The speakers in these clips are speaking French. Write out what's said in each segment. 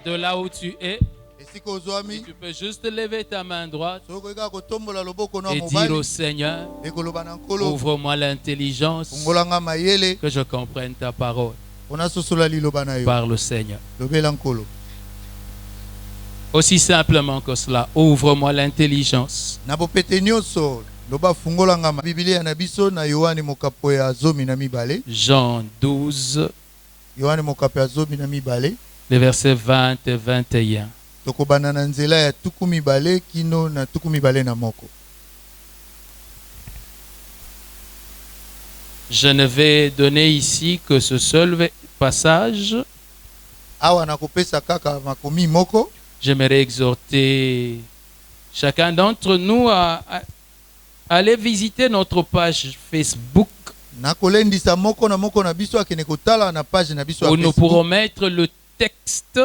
de là où tu es, esika ozwami tu peux juste lever ta main droite soki olinga kotombola loboko na et dire mobali au Seigneur, ekoloba na nkolo ouvre-moi l'intelligence fungolanga mayele que je comprenne ta parole. mpona sosola liloba na yo. Parle, Seigneur. Lobela nkolo. Aussi simplement que cela, ouvre-moi l'intelligence. Na bopete nyonso loba fungolanga Biblia na biso na Yohane mokapo ya 12. Jean 12, Yohane mokapo ya 12. les versets 20 et 21. Tokobana na nzela ya 12 kino na 12 na moko. Je ne vais donner ici que ce seul passage. Awa nakopesa kaka makomi moko. J'aimerais exhorter chacun d'entre nous à aller visiter notre page Facebook Nakolendisa moko na biso akene kotala na page na biso où nous pourrons mettre le texte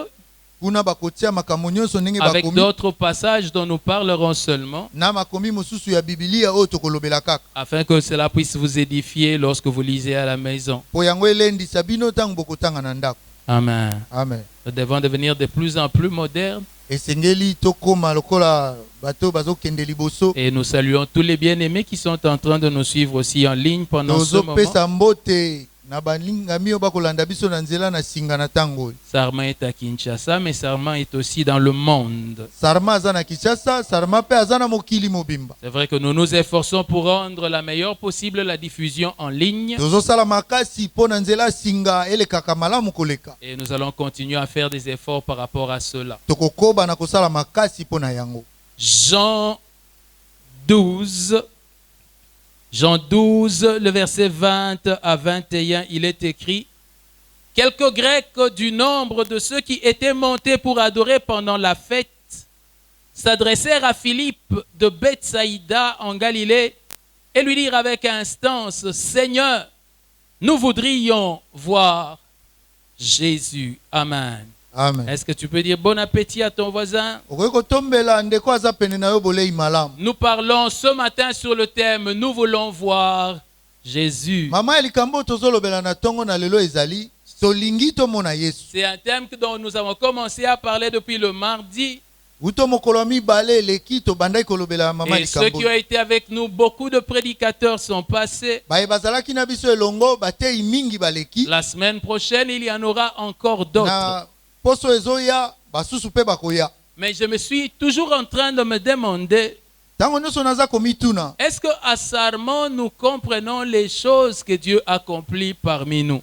kuna bakotia makambo nyonso ndenge avec bakomi d'autres passages dont nous parlerons seulement, na makomi mosusu ya Biblia oyo tokolobela kaka afin que cela puisse vous édifier lorsque vous lisez à la maison. po yango elendisa bino ntango bokotanga na ndako. Amen. Amen. Nous devons devenir de plus en plus modernes Esengeli tokoma lokola bato bazokende liboso. et nous saluons tous les bien-aimés qui sont en train de nous suivre aussi en ligne pendant ce moment. Tozopesa mbote na balingami oyo bakolanda biso na nzela na singa na tango. Sarma est à Kinshasa, mais Sarma est aussi dans le monde. Sarma aza na Kinshasa, Sarma pe aza na mokili mobimba. C'est vrai que nous nous efforçons pour rendre la meilleure possible la diffusion en ligne. Tozosala makasi po na nzela singa elekaka malamu koleka. Et nous allons continuer à faire des efforts par rapport à cela. Tokokoba na kosala makasi po na yango. Jean 12, le verset 20 à 21, il est écrit: quelques Grecs du nombre de ceux qui étaient montés pour adorer pendant la fête s'adressèrent à Philippe de Bethsaïda en Galilée et lui dirent avec instance: Seigneur, nous voudrions voir Jésus. Amen. Amen. Est-ce que tu peux dire bon appétit à ton voisin? Nous parlons ce matin sur le thème: nous voulons voir Jésus. C'est un thème dont nous avons commencé à parler depuis le mardi. Et ceux qui ont été avec nous, beaucoup de prédicateurs sont passés. La semaine prochaine, il y en aura encore d'autres. Mais je me suis toujours en train de me demander, est-ce qu'à Sarma, nous comprenons les choses que Dieu accomplit parmi nous?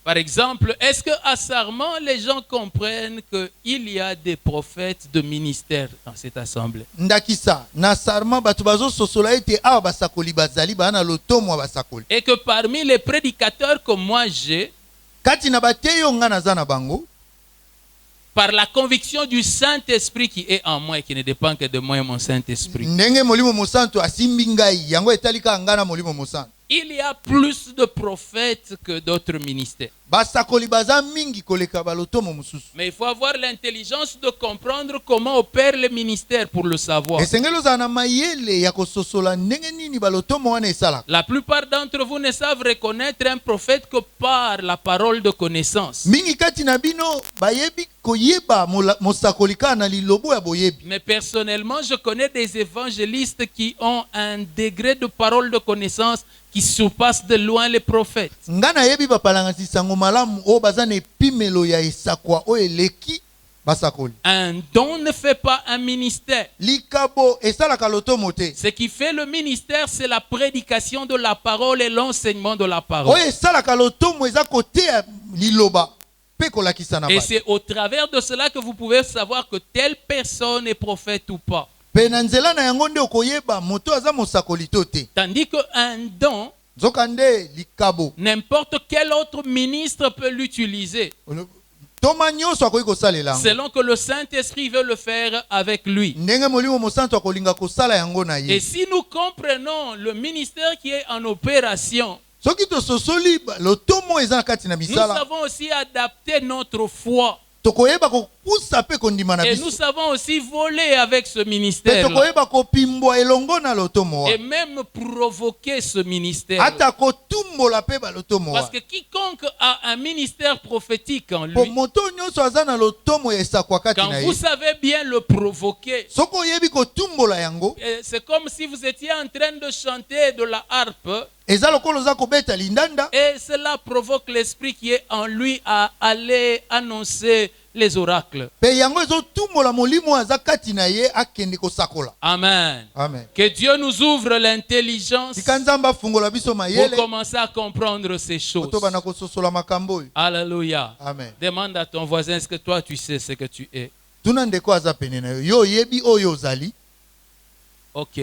Par exemple, est-ce qu'à Sarma, les gens comprennent qu'il y a des prophètes de ministère dans cette assemblée? Et que parmi les prédicateurs que moi j'ai, par la conviction du Saint-Esprit qui est en moi et qui ne dépend que de moi et mon Saint-Esprit, il y a plus de prophètes que d'autres ministères. Mais il faut avoir l'intelligence de comprendre comment opère le ministère pour le savoir. La plupart d'entre vous ne savent reconnaître un prophète que par la parole de connaissance. Mais personnellement, je connais des évangélistes qui ont un degré de parole de connaissance qui surpasse de loin les prophètes. Un don ne fait pas un ministère. Ce qui fait le ministère, c'est la prédication de la parole et l'enseignement de la parole. Et c'est au travers de cela que vous pouvez savoir que telle personne est prophète ou pas. Tandis qu'un don, n'importe quel autre ministre peut l'utiliser, selon que le Saint-Esprit veut le faire avec lui. Et si nous comprenons le ministère qui est en opération, nous savons aussi adapter notre foi tokoyeba kopusa pe kondima na Et biso nous savons aussi voler avec ce pe ministère tokoyeba kopimbwa elongo na lotomo et wana même provoquer ce ministère. ata kotumbola pe balotomo Parce wana que quiconque a un ministère prophétique en po lui, moto nyonso aza na lotomo ya esakwa kati quand na vous ye savez bien le provoquer, soki oyebi kotumbola yango c'est comme si vous étiez en train de chanter de la harpe eza lokola oza kobeta lindanda et cela provoque l'esprit qui est en lui à aller annoncer les oracles. pe yango ezotumbola molimo oyo aza kati na ye akende kosakola. Amen. Amen. Que Dieu nous ouvre l'intelligence tika nzambe afungola biso pour mayele commencer à comprendre ces choses. tobana kososola makambo oyo. Alléluia. Amen. Demande à ton voisin, est-ce que toi tu sais ce que tu es? tuna ndeko aza pene na yo yo oyebi oyo ozali. Ok.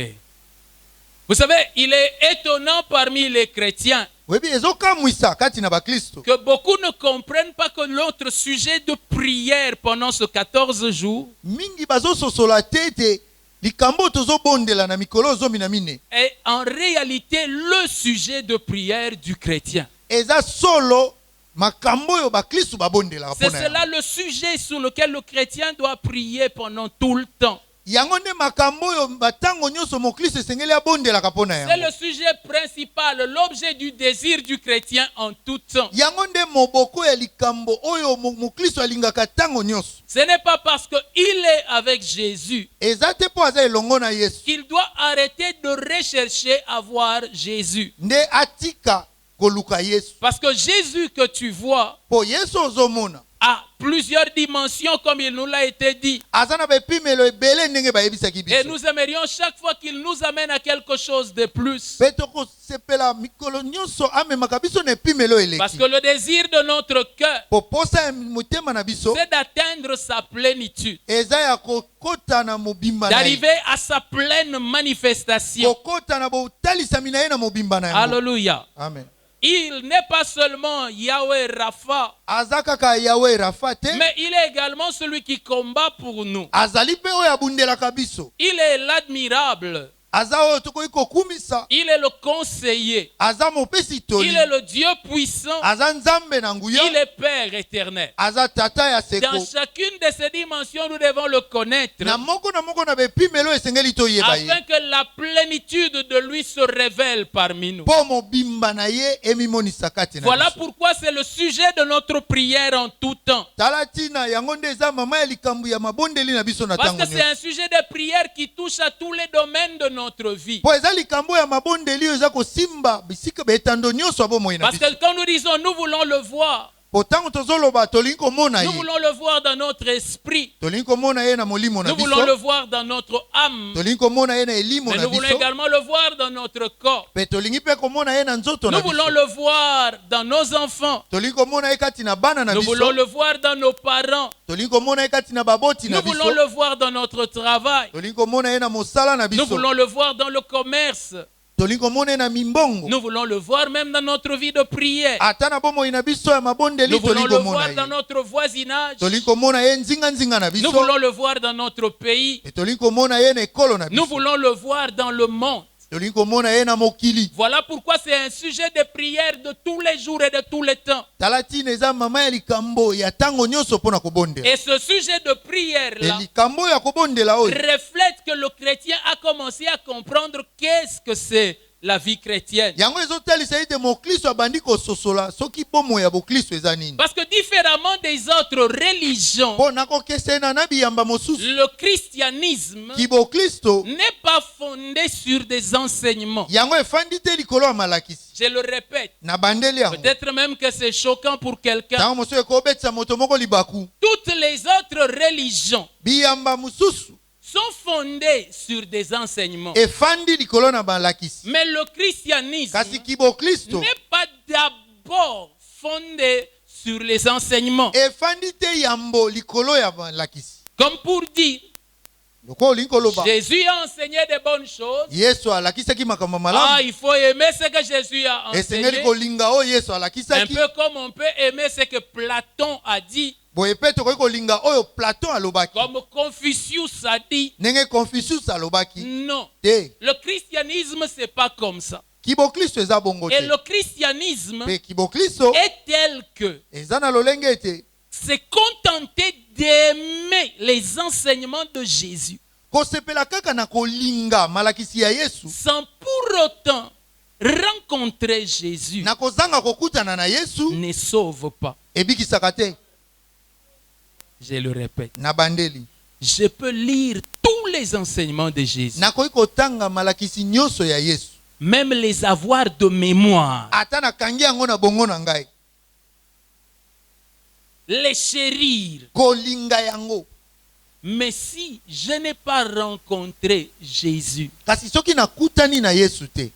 Vous savez, il est étonnant parmi les chrétiens oyebi ezokamwisa kati na bakristo que beaucoup ne comprennent pas que notre sujet de prière pendant ce 14 jours mingi bazososola te ete likambo tozobondela na mikolo zomi na mine est en réalité le sujet de prière du chrétien. eza solo makambo oyo bakristo babondelaka C'est mpona yango. cela le sujet sur lequel le chrétien doit prier pendant tout le temps. yango nde makambo oyo batango nyonso mokristo esengeli abondelaka mpona C'est yango le sujet principal, l'objet du désir du chrétien en tout temps. yango nde moboko ya likambo oyo mokristo alingaka ntango nyonso Ce n'est pas parce qu'il est avec Jésus eza te mpo aza elongo na yesu qu'il doit arrêter de rechercher à voir Jésus. nde atika koluka yesu Parce que Jésus que tu vois mpo yesu ozomona a plusieurs dimensions comme il nous l'a été dit. aza na bepimelo ebele ndenge bayebisaki Et biso nous aimerions chaque fois qu'il nous amène à quelque chose de plus. mpe tokosepela mikolo nyonso amemaka biso na epimelo Parce eleki que le désir de notre cœur, po posa ya motema na biso c'est d'atteindre sa plénitude, eza ya kokota na mobimba na ye d'arriver à sa pleine manifestation. kokota na botalisami na ye na mobimba na yango. Alléluia. Amen. Il n'est pas seulement Yahweh Rapha, aza kaka yawe rafa te mais il est également celui qui combat pour nous. azali mpe oyo abundelaka biso Il est l'admirable. aza oyo tokoki kokumisa Il est le conseiller. aza mopesi toli Il est le Dieu puissant. aza nzambe na nguya Il est Père éternel. aza tata ya seko Dans chacune de ces dimensions, nous devons le connaître na moko bepimelo esengeli toyeba ye afin que la plénitude de lui se révèle parmi nous. mpo mobimba na ye emimonisa kati na Voilà biso. pourquoi c'est le sujet de notre prière en tout temps. tala ntina yango nde eza mama ya likambo ya mabondeli na biso na Parce ntango que c'est nyonso un sujet de prière qui touche à tous les domaines de notre vie. mpo eza likambo ya mabondeli oyo eza kosimba bisika betando nyonso ya bomoi na Parce biso que quand nous disons nous voulons le voir, po ntango tozoloba tolingi komona nous ye voulons le voir dans notre esprit, tolingi komona ye na molimo na nous voulons le biso voir dans notre âme, tolingi komona ye na elimo mais na nous voulons biso également le voir dans notre corps. mpe tolingi mpe komona ye na nzoto na Nous voulons biso le voir dans nos enfants. tolingi komona ye kati na bana na Nous voulons biso le voir dans nos parents. tolingi komona ye kati na baboti na Nous biso voulons le voir dans notre travail. tolingi komona ye na mosala na Nous biso voulons le voir dans le commerce. tolingi komona ye na mimbongo Nous voulons le voir même dans notre vie de prière. ata na bomoi na biso ya mabondeli Nous voulons tolingi le komona voir dans ye notre voisinage. tolingi komona ye nzinga na Nous biso voulons le voir dans notre pays. e tolingi komona ye na ekolo na Nous biso voulons le voir dans le monde. tolingi komona ye na mokili Voilà pourquoi c'est un sujet de prière de tous les jours et de tous les temps. tala ntina eza mama ya likambo ya ntango nyonso mpo na kobondela Et ce sujet de e prière-là likambo oyo ya kobondela oyo reflète que le chrétien a commencé à comprendre qu'est-ce que c'est la vie chrétienne. yango ezotalisa ete mokristo abandi kososola soki bomoi ya bokristo eza nini Parce que différemment des autres religions, mpo nakokesena na biyamba mosusu le christianisme kibokristo n'est pas fondé sur des enseignements. yango efandi te likolo ya malakisi Je le répète, na bandeli yango peut-être même que c'est choquant pour quelqu'un. ntango mosusu ekobetisa moto moko libaku Toutes les autres religions biyamba mosusu sont fondées sur des enseignements. efandi likolo na balakisi Mais le christianisme kasi kibokristo n'est pas d'abord fondé sur les enseignements. efandi te yambo likolo ya balakisi Comme pour dire, loko olingi koloba Jésus a enseigné de bonnes choses. yesu alakisaki makambo Ah, malamu il faut aimer ce que Jésus a esengeli enseigné. kolinga oyo yesu Un alakisaki peu comme on peut aimer ce que Platon a dit, boye mpe tokoki kolinga oyo platon alobaki comme Confucius a dit. ndenge confucius alobaki Non, te le christianisme, c'est pas comme ça. kibokristo eza bongo Et te le christianisme mpe kibokristo est tel que eza na lolenge ete se contenter d'aimer les enseignements de Jésus kosepela kaka na kolinga malakisi ya Yesu sans pour autant rencontrer Jésus na kozanga kokutana na Yesu ne sauve pas. ebikisaka te. Je le répète. Na bandeli Je peux lire tous les enseignements de Jésus, nakoki kotanga malakisi nyonso ya Yesu, même les avoir de mémoire, ata nakangi yango na bongo na ngai, les chérir. kolinga yango. Mais si je n'ai pas rencontré Jésus, Kasi soki nakutani na Yesu te,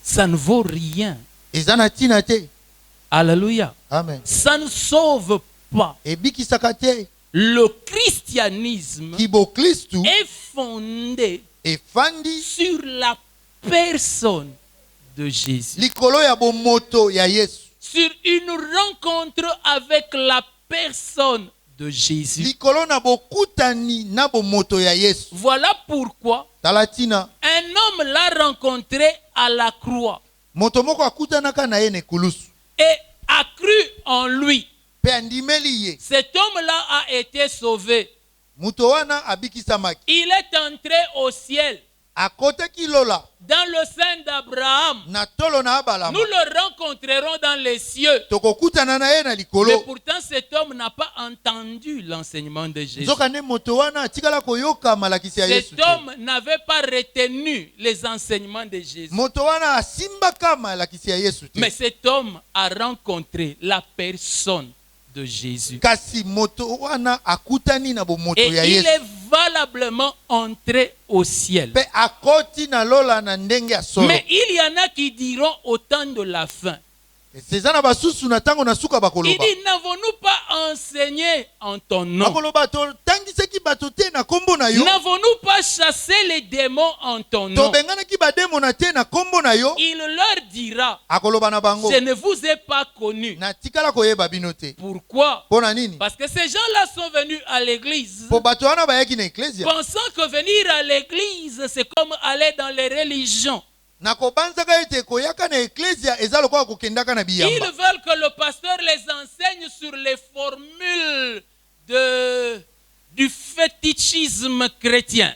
ça ne vaut rien. eza na tina te. Alléluia. Amen. Ça ne sauve pas. ebikisaka te. Le christianisme Kibo Kristu est fondé efandi sur la personne de Jésus, likolo ya bomoto ya Yesu, sur une rencontre avec la personne de Jésus. likolo na bokutani na bomoto ya Yesu. Voilà pourquoi Tala tina un homme l'a rencontré à la croix moto moko akutanaka na ye na ekulusu et a cru en lui. mpe andimeli ye. Cet homme-là a été sauvé. Moto wana abikisamaki, Il est entré au ciel akotaki lola dans le sein d'Abraham. na tolo na abalama. Nous le rencontrerons dans les cieux. Tokokutana na ye na Mais likolo. pourtant, cet homme n'a pas entendu l'enseignement de Jésus. Nzoka ne moto wana atikala koyoka malakisi ya Yesu Cet te. homme n'avait pas retenu les enseignements de Jésus. Moto wana asimbaka malakisi ya Yesu te. Mais cet homme a rencontré la personne de Jésus. Kasi moto wana akutani na bomoto Et ya il Yesu. est valablement entré au ciel. Pe akoti na lola na ndenge ya solo. Mais il y en a qui diront au temps de la fin. Seza na basusu na tango na suka Il bakoloba. dit, n'avons-nous pas enseigné en ton nom? Bakoloba to tangiseki bato te na kombo na yo. N'avons-nous pas chassé les démons en ton nom? Tobenganaki bademo na te na kombo na yo. Il leur dira, Akoloba na bango. je ne vous ai pas connus. Na tikala koyeba bino te. Pourquoi? Pona nini? Parce que ces gens-là sont venus à l'église Po bato wana bayaki na eklesia. pensant que venir à l'église, c'est comme aller dans les religions. Na kobanzaka ete koyaka na eklesia eza lokola kokendaka na Ils biyamba. veulent que le pasteur les enseigne sur les formules du fétichisme chrétien.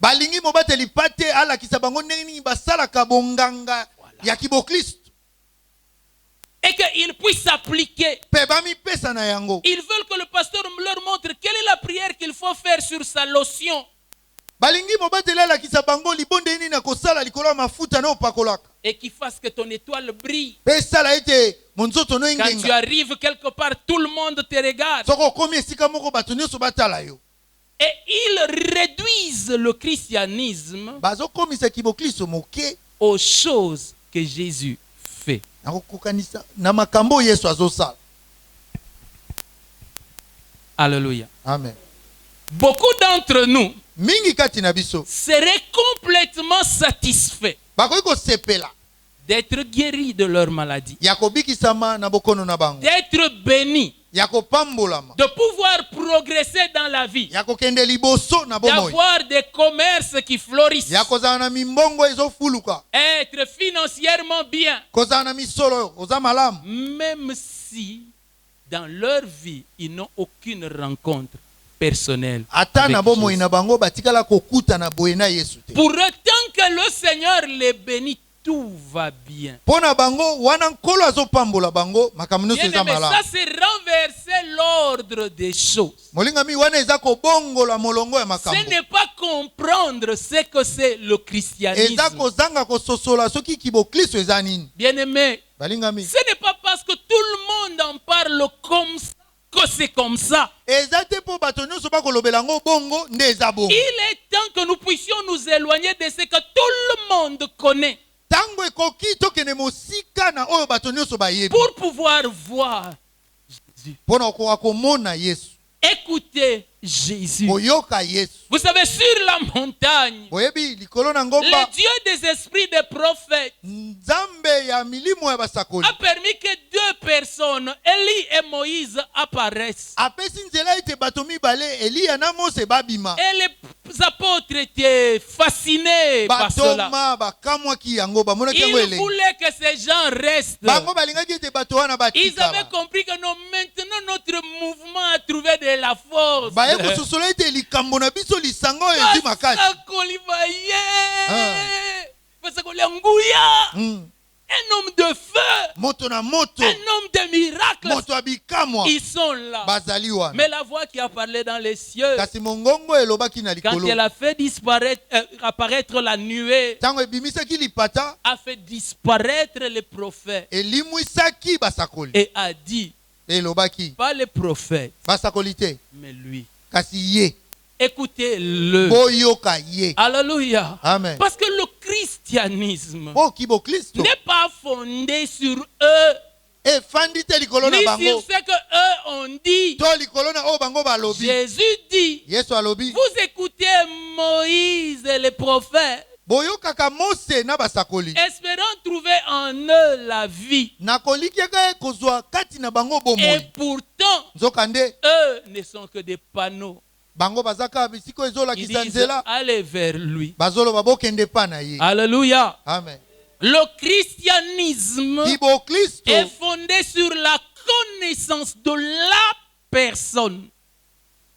Balingi mobateli pate alakisa bango ndenge nini basalaka bonganga ya kiboklisto. Et qu'ils puissent s'appliquer. Pe bamipesa na yango. Ils veulent que le pasteur leur montre quelle est la prière qu'il faut faire sur sa lotion. Balingi mobateli alakisa bango libonde nini na kosala likolo ya mafuta na opakolaka. Et qu'il fasse que ton étoile brille. Pe sala ete monzoto no Quand tu engenga. arrives quelque part, tout le monde te regarde. Soko komi esika moko bato nyonso batala yo. Et ils réduisent le christianisme Bazokomisa kiboklisto moke aux choses que Jésus fait. na kokokanisa na makambo Yesu azosala. Alléluia. Amen. Beaucoup d'entre nous Mingi kati na biso seraient complètement satisfaits bakoki kosepela d'être guéris de leur maladie, ya kobikisama na bokono na bango, d'être bénis, ya kopambolama, de pouvoir progresser dans la vie, ya kokende liboso na bomoi, d'avoir des commerces qui fleurissent, ya kozala na mimbongo ezofuluka, être financièrement bien, kozala na misolo oza malamu, même si dans leur vie, ils n'ont aucune rencontre personnelle ata avec na bomoi Jésus. na bango batikala kokuta na boye na Yesu te. Pour autant que le Seigneur les bénit, tout va bien. Pona bango wana nkolo azopambola bango makambo nyonso eza Bien-aimé, ça malamu. c'est renverser l'ordre des choses. Molingami wana eza kobongola molongo ya Ce makambo. n'est pas comprendre ce que c'est le christianisme. Eza kozanga kososola soki kiboklisto eza nini. Bien-aimé, Balingami. ce n'est pas parce que tout le monde en parle comme ça que c'est comme ça. Eza te po bato nyonso bakolobela ngo bongo nde eza bongo. Il est temps que nous puissions nous éloigner de ce que tout le monde connaît Tango ekoki tokende mosika na oyo bato nyonso bayebi. pour pouvoir voir Jésus. Pona okoka komona Yesu. Écoutez Jésus. Boyoka Yesu. Vous savez, sur la montagne, Boyebi likolo na le ngomba Dieu des esprits des prophètes nzambe ya milimo ya basakoli. a permis que deux personnes, Élie et Moïse, apparaissent. apesi nzela ete bato mibale Eliya na Mose babima. Et les apôtres étaient fascinés par cela. Batoma bakamwaki yango bamonaki yango Ils elengi. voulaient que ces gens restent. Bango balingaki ete bato wana Ils batika. avaient compris que non, maintenant notre mouvement a trouvé de la force. Baye kososola ete likambo na biso lisango ezi makasi. Un homme de feu, Moto na moto, un homme de miracles, moto abikamwa ils sont là. bazali wana. Mais la voix qui a parlé dans les cieux, Kasi mongongo elobaki na quand likolo. elle a fait apparaître la nuée, Tango ebimisaki lipata, a fait disparaître les prophètes elimwisaki basakoli. et a dit, Elobaki pas les prophètes, basakoli te, mais lui. kasi ye. Écoutez-le. Boyoka ye. Alléluia. Amen. Parce que le christianisme Oh kibo Kristo. n'est pas fondé sur eux, Efandi te likolo na ni sur bango. ce que eux ont dit. To likolo na o bango balobi. Jésus dit, Yesu alobi. vous écoutez Moïse et les prophètes, Boyokaka Mose na basakoli. espérant trouver en eux la vie. Nakolikiaka kozwa kati na bango Et bomoi. pourtant, Nzokande eux ne sont que des panneaux. bango bazaka bisiko ezola Ils kisa disent, nzela. allez vers lui. Bazolo babokende pa na ye. Alléluia. Amen. Le christianisme Kibo Kristo est fondé sur la connaissance de la personne.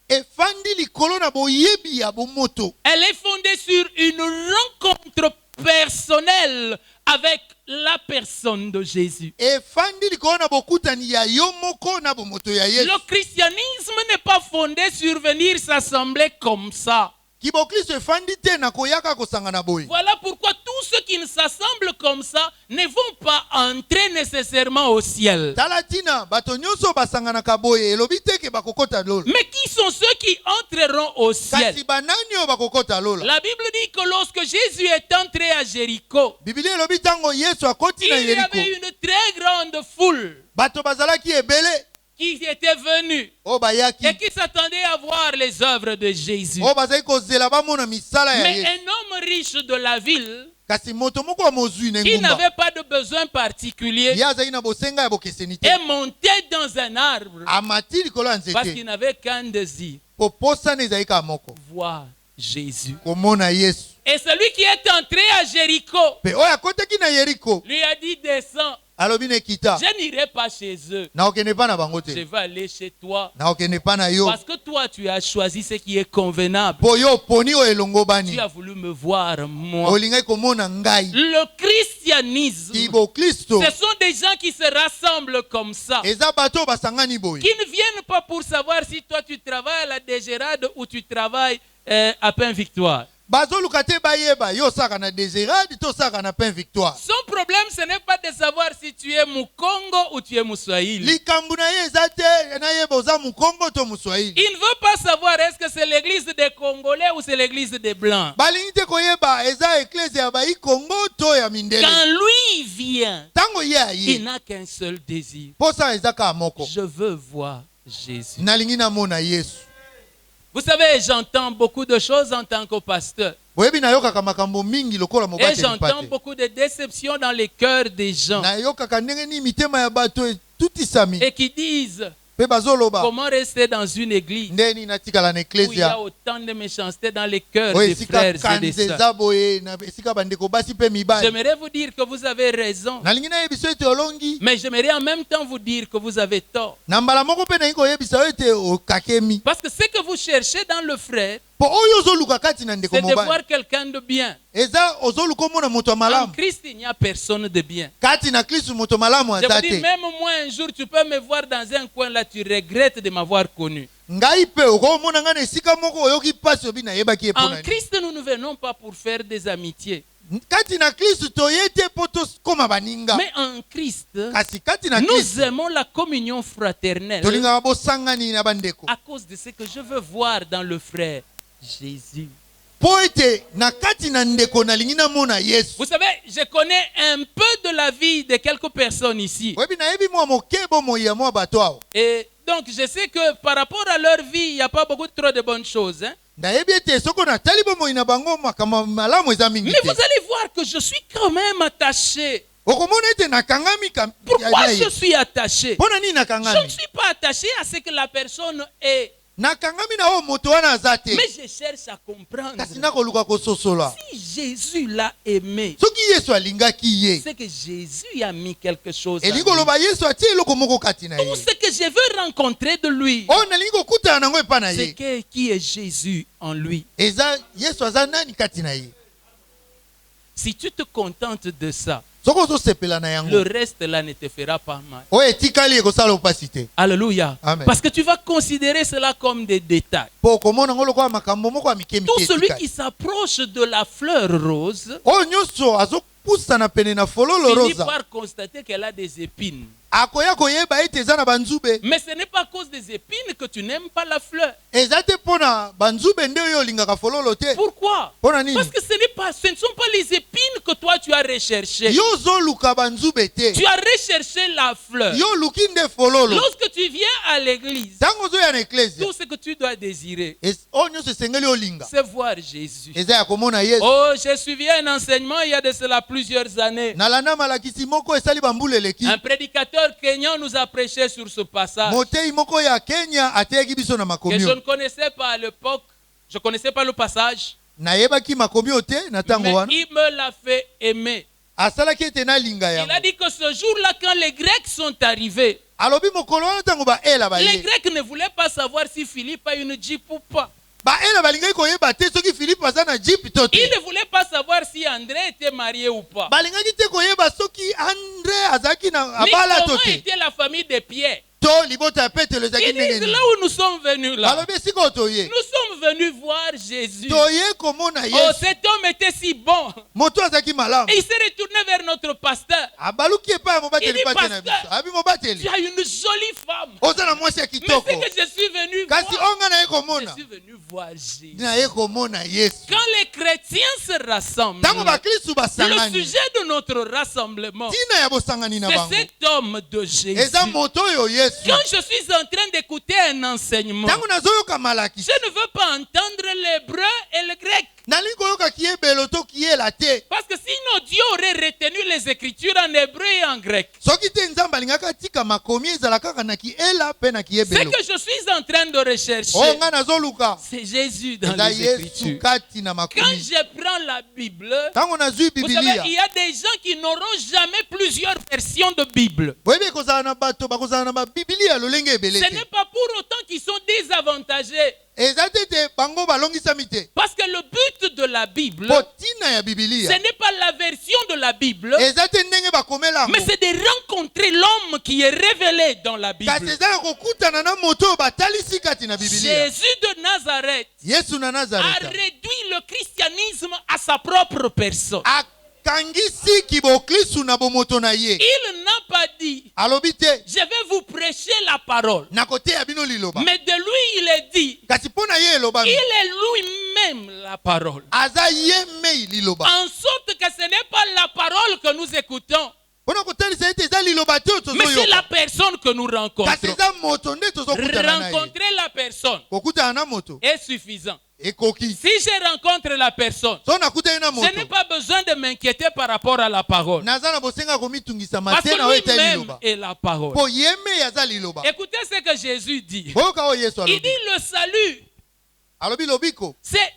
efandi likolo na boyebi ya bomoto. Elle est fondée sur une rencontre personnelle avec la personne de Jésus. Efandi likolo na bokutani ya yo moko na bomoto ya Yesu. Le christianisme n'est pas fondé sur venir s'assembler comme ça. Kibo Kristo efandi te na koyaka kosangana boye. Voilà pourquoi tous ceux qui ne s'assemblent comme ça ne vont pas entrer nécessairement au ciel. Talatina bato nyonso basanganaka boye elobi te ke bakokota lola. Mais qui sont ceux qui entreront au ciel? Kasi banani oyo bakokota lola. La Bible dit que lorsque Jésus est entré à Jéricho, Biblia elobi tango Yesu akoti il na y Yeriko. avait une très grande foule Bato bazalaki ebele qui était venue o bayaki. et qui s'attendait à voir les œuvres de Jésus. O bazali kozela bamona misala ya Mais Yesu. un homme riche de la ville Kasi moto moko ya mozwi na qui ngumba. n'avait pas de besoin particulier Ye azali na bosenga ya bokeseni te. est monté dans un arbre Amati likolo ya parce nzete. qu'il n'avait qu'un désir, Po posana ezali kaka moko. voir Jésus. Komona Yesu. Et celui qui est entré à Jéricho Pe oyo akotaki na Yeriko. lui a dit, descends, Alobi nekita. je n'irai pas chez eux, Na okende pa na bango je te. vais aller chez toi. Na okende pa na yo. Parce que toi, tu as choisi ce qui est convenable. Po yo poni oyo elongo bani. Tu as voulu me voir, moi. Olingai komona ngai. Le christianisme, Kibo Kristo. ce sont des gens qui se rassemblent comme ça, Eza bato basangani boye. qui ne viennent pas pour savoir si toi tu travailles à la Dégérade ou tu travailles à Pain Victoire. Bazoluka te bayeba yo saka na Désirade to saka na Pain Victoire. Son problème, ce n'est pas de savoir si tu es Mukongo ou tu es Moussouahili. Likambu na ye eza te na yeba oza Mukongo to Muswahili. Il ne veut pas savoir est-ce que c'est l'église des Congolais ou c'est l'église des Blancs. Balingi te koyeba eza eklese ya bai Kongo to ya mindele. Quand lui vient, Tango ye il aye. n'a qu'un seul désir. Posa eza ka moko. Je veux voir Jésus. Nalingi na mona Yesu. Vous savez, j'entends beaucoup de choses en tant que pasteur. Boyebi nayokaka makambo mingi lokola Et mobate j'entends lipate. beaucoup de déceptions dans les cœurs des gens. Nayokaka ndenge ni mitema ya bato tutisami. Et qui disent, Pe bazoloba comment rester dans une église ndeni natikala na où il y eklezia. a autant de méchanceté dans les cœurs Oyo des esika frères et des kanze sœurs. eza boye na esika bandeko basi pe mibali. J'aimerais vous dire que vous avez raison. Nalingi nayebisa ete olongi. Mais j'aimerais en même temps vous dire que vous avez tort. Na mbala moko pe nalingi koyebisa yo ete okakemi. Parce que ce que vous cherchez dans le frère, Po oyo ozoluka kati na ndeko c'est de mobali. voir quelqu'un de bien. Eza ozoluka omona moto ya En malamu. Christ, il n'y a personne de bien. Kati na Kristo moto malamu Je vous aza dis, te. même moi, un jour, tu peux me voir dans un coin là, tu regrettes de m'avoir connu. Ngai pe okomona nga na esika moko oyoki pasi obi nayebaki ye En mpona nini. Christ, nous ne venons pas pour faire des amitiés. Kati na Kristo toye te po tokoma baninga. Mais en Christ, Kasi kati na nous Kristo aimons la communion fraternelle tolingaka bosangani na bandeko. à cause de ce que je veux voir dans le frère Jésus. Po ete na kati na ndeko nalingi namona Yesu. Vous savez, je connais un peu de la vie de quelques personnes ici. Oyebi nayebi mwa moke bomoi ya mwa bato awo. Et donc, je sais que par rapport à leur vie, il n'y a pas beaucoup trop de bonnes choses. Hein? Nayebi ete soko natali bomoi na bango makambo malamu eza mingi Mais vous te. allez voir que je suis quand même attaché okomona ete nakangami Pourquoi je suis attaché? mpona nini Je ne nakangami suis pas attaché à ce que la personne est. nakangami na oyo moto wana aza te Mais je cherche à comprendre. kasi nakoluka kososola Si Jésus l'a aimé, soki yesu alingaki ye c'est que Jésus a mis quelque chose. elingi koloba yesu atie eloko moko kati na Tout ye ce que je veux rencontrer de lui, oyo nalingi kokutana nango epai na c'est ye que qui est Jésus en lui. eza yesu aza nani kati na ye Si tu te contentes de ça, soki ozosepela na le yango reste là ne te fera pas mal. oyo etikali ekosala opasi te Alléluia. Amen. Parce que tu vas considérer cela comme des détails. mpo okomona yango lokola makambo moko ya mike Tout mike celui qui etikali s'approche de la fleur rose oyo nyonso azopusana pene na fololo finit rosa par constater qu'elle a des épines. akoya koyeba ete eza na banzube Mais ce n'est pas à cause des épines que tu n'aimes pas la fleur. eza te mpo na banzube nde oyo olingaka fololo te Pourquoi? mpona nini Parce que ce ne sont pas les épines que toi tu as recherchées. yo ozoluka banzube te Tu as recherché la fleur. yo oluki nde fololo Lorsque tu viens à l'église, ntango ozoya na eklezia tout ce que tu dois désirer, oyo nyonso esengeli olinga c'est voir Jésus. eza ya komona yesu Oh, j'ai suivi un enseignement il y a de cela plusieurs années. nalanda malakisi moko esali bambula eleki Un prédicateur kényan nous a prêché sur ce passage motei moko ya kenya ateyaki biso na que makomi je oyo ne connaissais pas à l'époque. Je ne connaissais pas le passage, nayebaki makomi oyo te na ntango mais wana il me l'a fait aimer. asalaki ete nalinga Il a yango dit que ce jour-là, quand les Grecs sont arrivés, alobi mokolo wana ntango baela les baye Grecs ne voulaient pas savoir si Philippe a une jeep ou pas. baela balingaki koyeba te soki filipe aza na jipe to Ils te ne voulaient pas savoir si André était marié ou pas. balingaki te koyeba soki andre azalaki na Ni abala to comment te était la famille de Pierre. to libota ya petelo ezalaki Ils ndenge disent nini là où nous sommes venus là. balobi esika oyo toye Nous sommes venus voir Jésus. toye komona Oh, yesu cet homme était si bon. moto azalaki malamu Et il s'est retourné vers notre pasteur. abaluki epai ya mobateli Il dit, pate na biso pasteur, abi Tu mobateli as une jolie femme. oza na mwasi ya Mais kitoko c'est que je suis venu kasi voir. onga naye Je komona suis venu voir Jésus. naye komona yesu Quand les chrétiens se rassemblent, ntango bakristu le basangani sujet de notre rassemblement, ntina ya bosangani na c'est bango cet homme de Jésus. eza moto oyo yesu Quand je suis en train d'écouter un enseignement, ntango nazoyoka malakisi je ne veux pas entendre l'hébreu et le grec. nalingi koyoka kiyebelo to kiyela te Parce que sinon Dieu aurait retenu les écritures en hébreu et en grec. soki te nzambe alingaki atika makomi ezala kaka na kiela mpe na Ce kiyebelo que je suis en train de rechercher, oyo ngai nazoluka c'est Jésus dans eza les yesu écritures. kati na Quand makomi je prends la Bible, ntango nazwi vous savez, bibilia il y a des gens qui n'auront jamais plusieurs versions de Bible. boyebi ekozala na bato bakozala na babibilia lolenge ebele Ce te n'est pas pour autant qu'ils sont désavantagés. eza te te bango balongisami te Parce que le but de la Bible, po ntina ya ce bibilia n'est pas la version de la Bible, eza te ndenge bakomela mais yango c'est de rencontrer l'homme qui est révélé dans la kasi Bible. eza na kokutana na moto oyo batalisi kati na bibilia Jésus de Nazareth yesu na a nazareta réduit le christianisme à sa propre personne. akangisi kiboklistu na bomoto na ye Il n'a pas dit, alobi te je vais vous prêcher la parole. nakoteya bino liloba Mais de lui, il est dit, kasi mpo na ye il elobami est lui-même la parole. aza ye mei liloba En sorte que ce n'est pas la parole que nous écoutons, mpona kotalisa ete eza liloba te oyo mais c'est la tozoyoka personne que nous kasi rencontrons. eza moto nde tozokutana na ye Rencontrer la personne kokutana na moto est suffisant. ekoki Si je rencontre la personne, so nakutani na je n'ai moto pas besoin de m'inquiéter par rapport à la parole. naza na bosenga komitungisa Parce mate na oyo que ete lui-même liloba est la parole. mpo ye mei aza liloba Écoutez ce que Jésus dit. boyoka oyo yesu Il alobi dit le salut, alobi lobiko c'est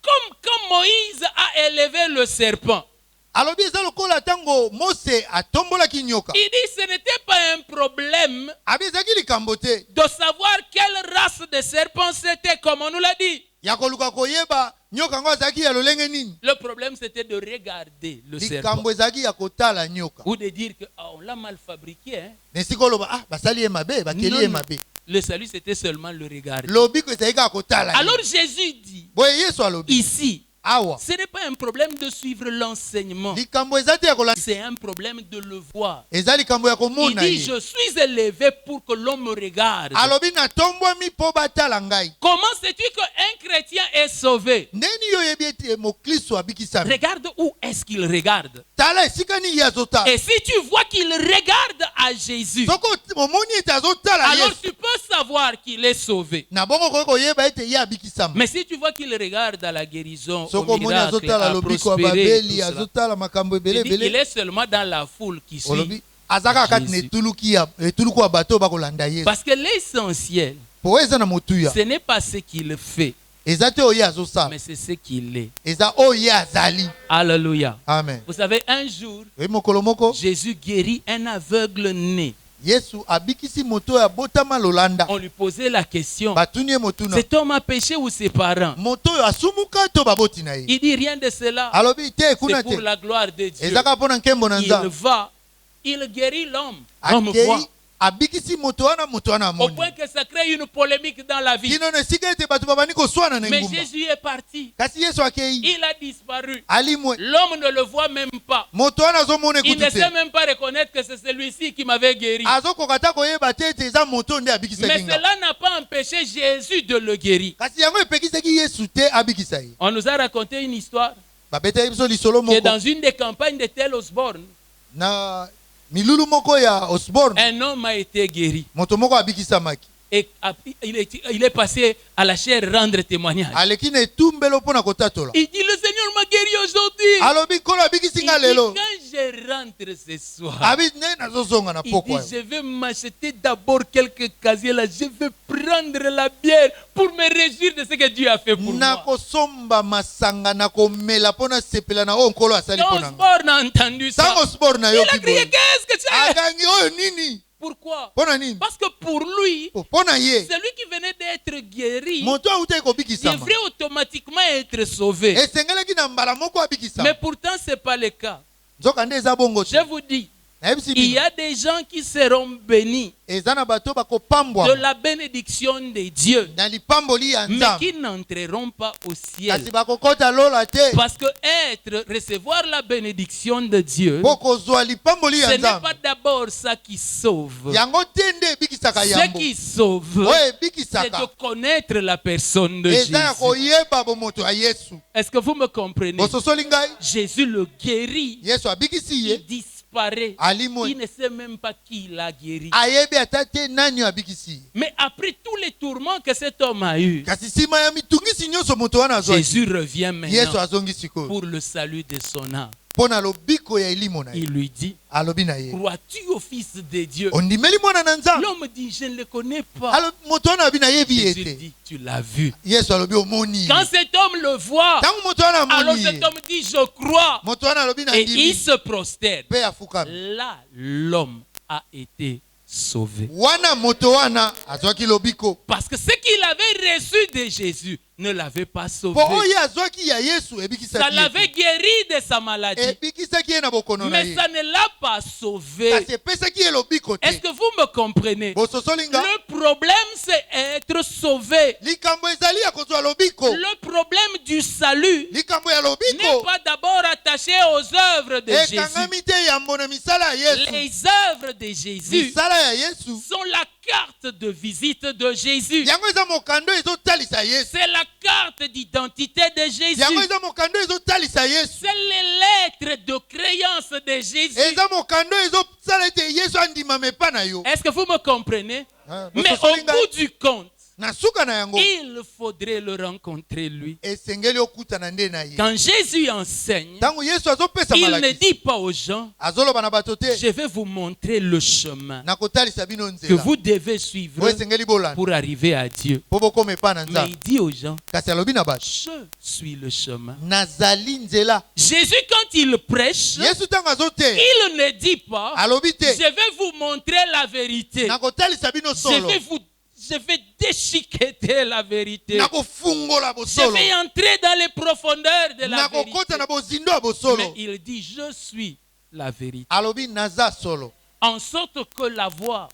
comme quand Moïse a élevé le serpent. alobi eza lokola ntango mose atombolaki nyoka Il dit ce n'était pas un problème abi ezalaki likambo te de savoir quelle race de serpent c'était, comme on nous l'a dit. ya koluka koyeba nyoka yango azalaki ya lolenge nini Le problème c'était de regarder le serpent. likambo ezalaki ya kotala nyoka Ou de dire que on l'a mal fabriqué. Hein? na esika oloba ah basali ye mabe bakeli Non, ye non. mabe Le salut c'était seulement le regarder. lobiko ezalaki kaka kotala ye. Alors Jésus dit, boye yesu alobi ici, awa ce n'est pas un problème de suivre l'enseignement. likambo eza te ya kolanda C'est un problème de le voir. eza likambo ya Il komona dit, ye je suis élevé pour que l'homme me regarde. alobi natombwami mpo batala ngai Comment sais-tu qu'un chrétien est sauvé? ndeni yo oyebi ete moklisto abikisami Regarde où est-ce qu'il regarde. tala esika nini ye azotala Et si tu vois qu'il regarde à Jésus, soko omoni ete azotala alors yesu tu peux peux savoir qu'il est sauvé. Na bongo koyeba koyeba ete ye abikisama. Mais si tu vois qu'il regarde à la guérison, Soko au moni miracle, azotala à lobiko prospérer, babeli tout cela, azotala makambo il ebele dit, il ebele. est seulement dans la foule qui suit. Olobi azaka kati ne Jésus. tuluki ya tuluku ya bato bakolanda Yesu. Parce que l'essentiel, Po eza na motuya. ce n'est pas ce qu'il fait, Eza te oye azosala. mais c'est ce qu'il est. Eza oye azali. Alléluia. Amen. Vous savez, un jour, E mokolo moko Jésus guérit un aveugle né. Yesu abikisi moto ya botama lolanda. On lui posait la question, Batuni motuna. cet homme a péché ou ses parents? Moto yo asumuka to baboti na ye. Il dit rien de cela. Alobi te kuna C'est pour te. la gloire de Dieu. Ezaka pona nkembo na Il nzambe. va, il guérit l'homme. L'homme voit. Akei abikisi moto wana Au amoni. point que ça crée une polémique dans la vie. Kino ne sika ete bato babani koswana na Mais ngumba. Jésus est parti. Kasi Yesu akei. Il a disparu. Alimwe. L'homme ne le voit même pas. Moto wana azomona Il ne ekutu sait te. même pas reconnaître que c'est celui-ci qui m'avait guéri. Azokokata koyeba te ete eza moto nde abikisa Mais kinga. cela n'a pas empêché Jésus de le guérir. Kasi yango epekisaki Yesu te abikisa ye. On nous a raconté une histoire Babeta biso lisolo que moko. dans une des campagnes de Tel Osborne, Na milulu moko ya Osborne. un homme a été guéri. Moto moko abikisamaki. Et il est passé à la chair rendre témoignage. Aleki na etumbelo mpona kotatola. Il dit, le Seigneur m'a guéri aujourd'hui. Alobi kolo abikisi Il nga dit, lelo. quand je rentre ce soir, Abi ne nazozonga na il pokwa. dit, je vais m'acheter d'abord quelques casiers là. Je vais prendre la bière pour me réjouir de ce que Dieu a fait pour moi. Nakosomba masanga nakomela mpona sepela na oyo nkolo asali Quand mpona nga. Osborne a entendu ça, Ntango Osborne na il a yoki crié, boye. qu'est-ce que tu as? Agangi oyo nini? Pourquoi? Mpona nini? Parce que pour lui, Mpona ye. celui qui venait d'être guéri Moto awutaki kobikisama. devrait automatiquement être sauvé. Esengelaki na mbala moko Mais abikisama. pourtant, ce n'est pas le cas. Nzoka nde eza bongo te. Je vous dis, Nayebisi il y bino. a des gens qui seront bénis Eza na bato de bakopambwa la bénédiction de Dieu, na lipamboli ya mais Nzambe. qui n'entreront pas au ciel. Kasi bakokota lola te. Parce que recevoir la bénédiction de Dieu, Po kozwa lipamboli ce ya n'est Nzambe. pas d'abord ça qui sauve. Yango te nde ebikisaka Ce yango. qui sauve, Oyo c'est de ebikisaka. connaître la personne de Eza ya Jésus. koyeba bomoto ya Yesu. Est-ce que vous me comprenez? Bososoli ngai. Jésus le guérit, Yesu abikisi il ye. disparaît. Alimwe. Il ne sait même pas qui l'a guéri. Ayebi ata te nani abikisi ye. Mais après tous les tourments que cet homme a eus, Kasi nsima ya mitungisi nyonso moto wana azwaki. Jésus revient Yesu maintenant azongi sikoyo. pour le salut de son âme. Mpona lobiko ya elimo na ye. Il lui dit, Alobi na ye. crois-tu au Fils de Dieu? Ondimeli mwana na Nzambe. L'homme dit, je ne le connais pas. Alobi moto wana abi na yebi ye Jésus te. dit, tu l'as vu. Yesu alobi omoni ye. Quand cet homme le voit, Ntango moto wana alors amoni cet ye. homme dit, je crois. Moto wana alobi na Et il ndimi. se prosterne. Mpe afukami. Là, l'homme a été sauvé. Wana moto wana azwaki lobiko. Parce que ce qu'il avait reçu de Jésus ne l'avait pas sauvé. Po oyo azwaki ya Yesu Ça ebikisaki ye l'avait te. guéri de sa maladie. Ebikisaki ye na bokono na Mais ye. ça ne l'a pas sauvé. Kasi epesaki ye lobiko te. Est-ce que vous me comprenez? Bososoli nga. Le problème, c'est être sauvé. Likambo ezali ya kozwa lobiko. Le problème du salut Likambo ya n'est lobiko. pas d'abord attaché aux œuvres de Jésus. Ekangami te yambo na misala ya Yesu. Les œuvres de Jésus Misala ya Yesu. sont la carte de visite de Jésus. Yango eza mokando ezotalisa Yesu. C'est la carte d'identité de Jésus. Yango eza mokando ezotalisa Yesu. C'est les lettres de créance de Jésus. Eza mokando ezosala ete Yesu andimama epa na yo. Est-ce que vous me comprenez? Ah, Mais bososoli au ngai. bout du compte, Na suka na yango il faudrait le rencontrer lui. esengeli okutana nde na ye. Quand Jésus enseigne, Ntango Yesu azopesa il ne malakisi dit pas aux gens, azoloba na bato te je vais vous montrer le chemin nakotalisa bino que nzela vous devez suivre oyo esengeli bolanda pour arriver à Dieu. mpo bokoma epa na Mais Nzambe. il dit aux gens, Kasi alobi na bato je suis le chemin. nazali nzela. Jésus, quand il prêche, Yesu ntango azoteya il ne dit pas, alobi te je vais vous montrer la vérité. nakotalisa bino solo Je vais déchiqueter la vérité. nakofungola Je bosolo vais entrer dans les profondeurs de la vérité. nakokota na bozindo ya Mais bosolo. il dit, je suis la vérité. Alobi naza solo. En sorte que la voix,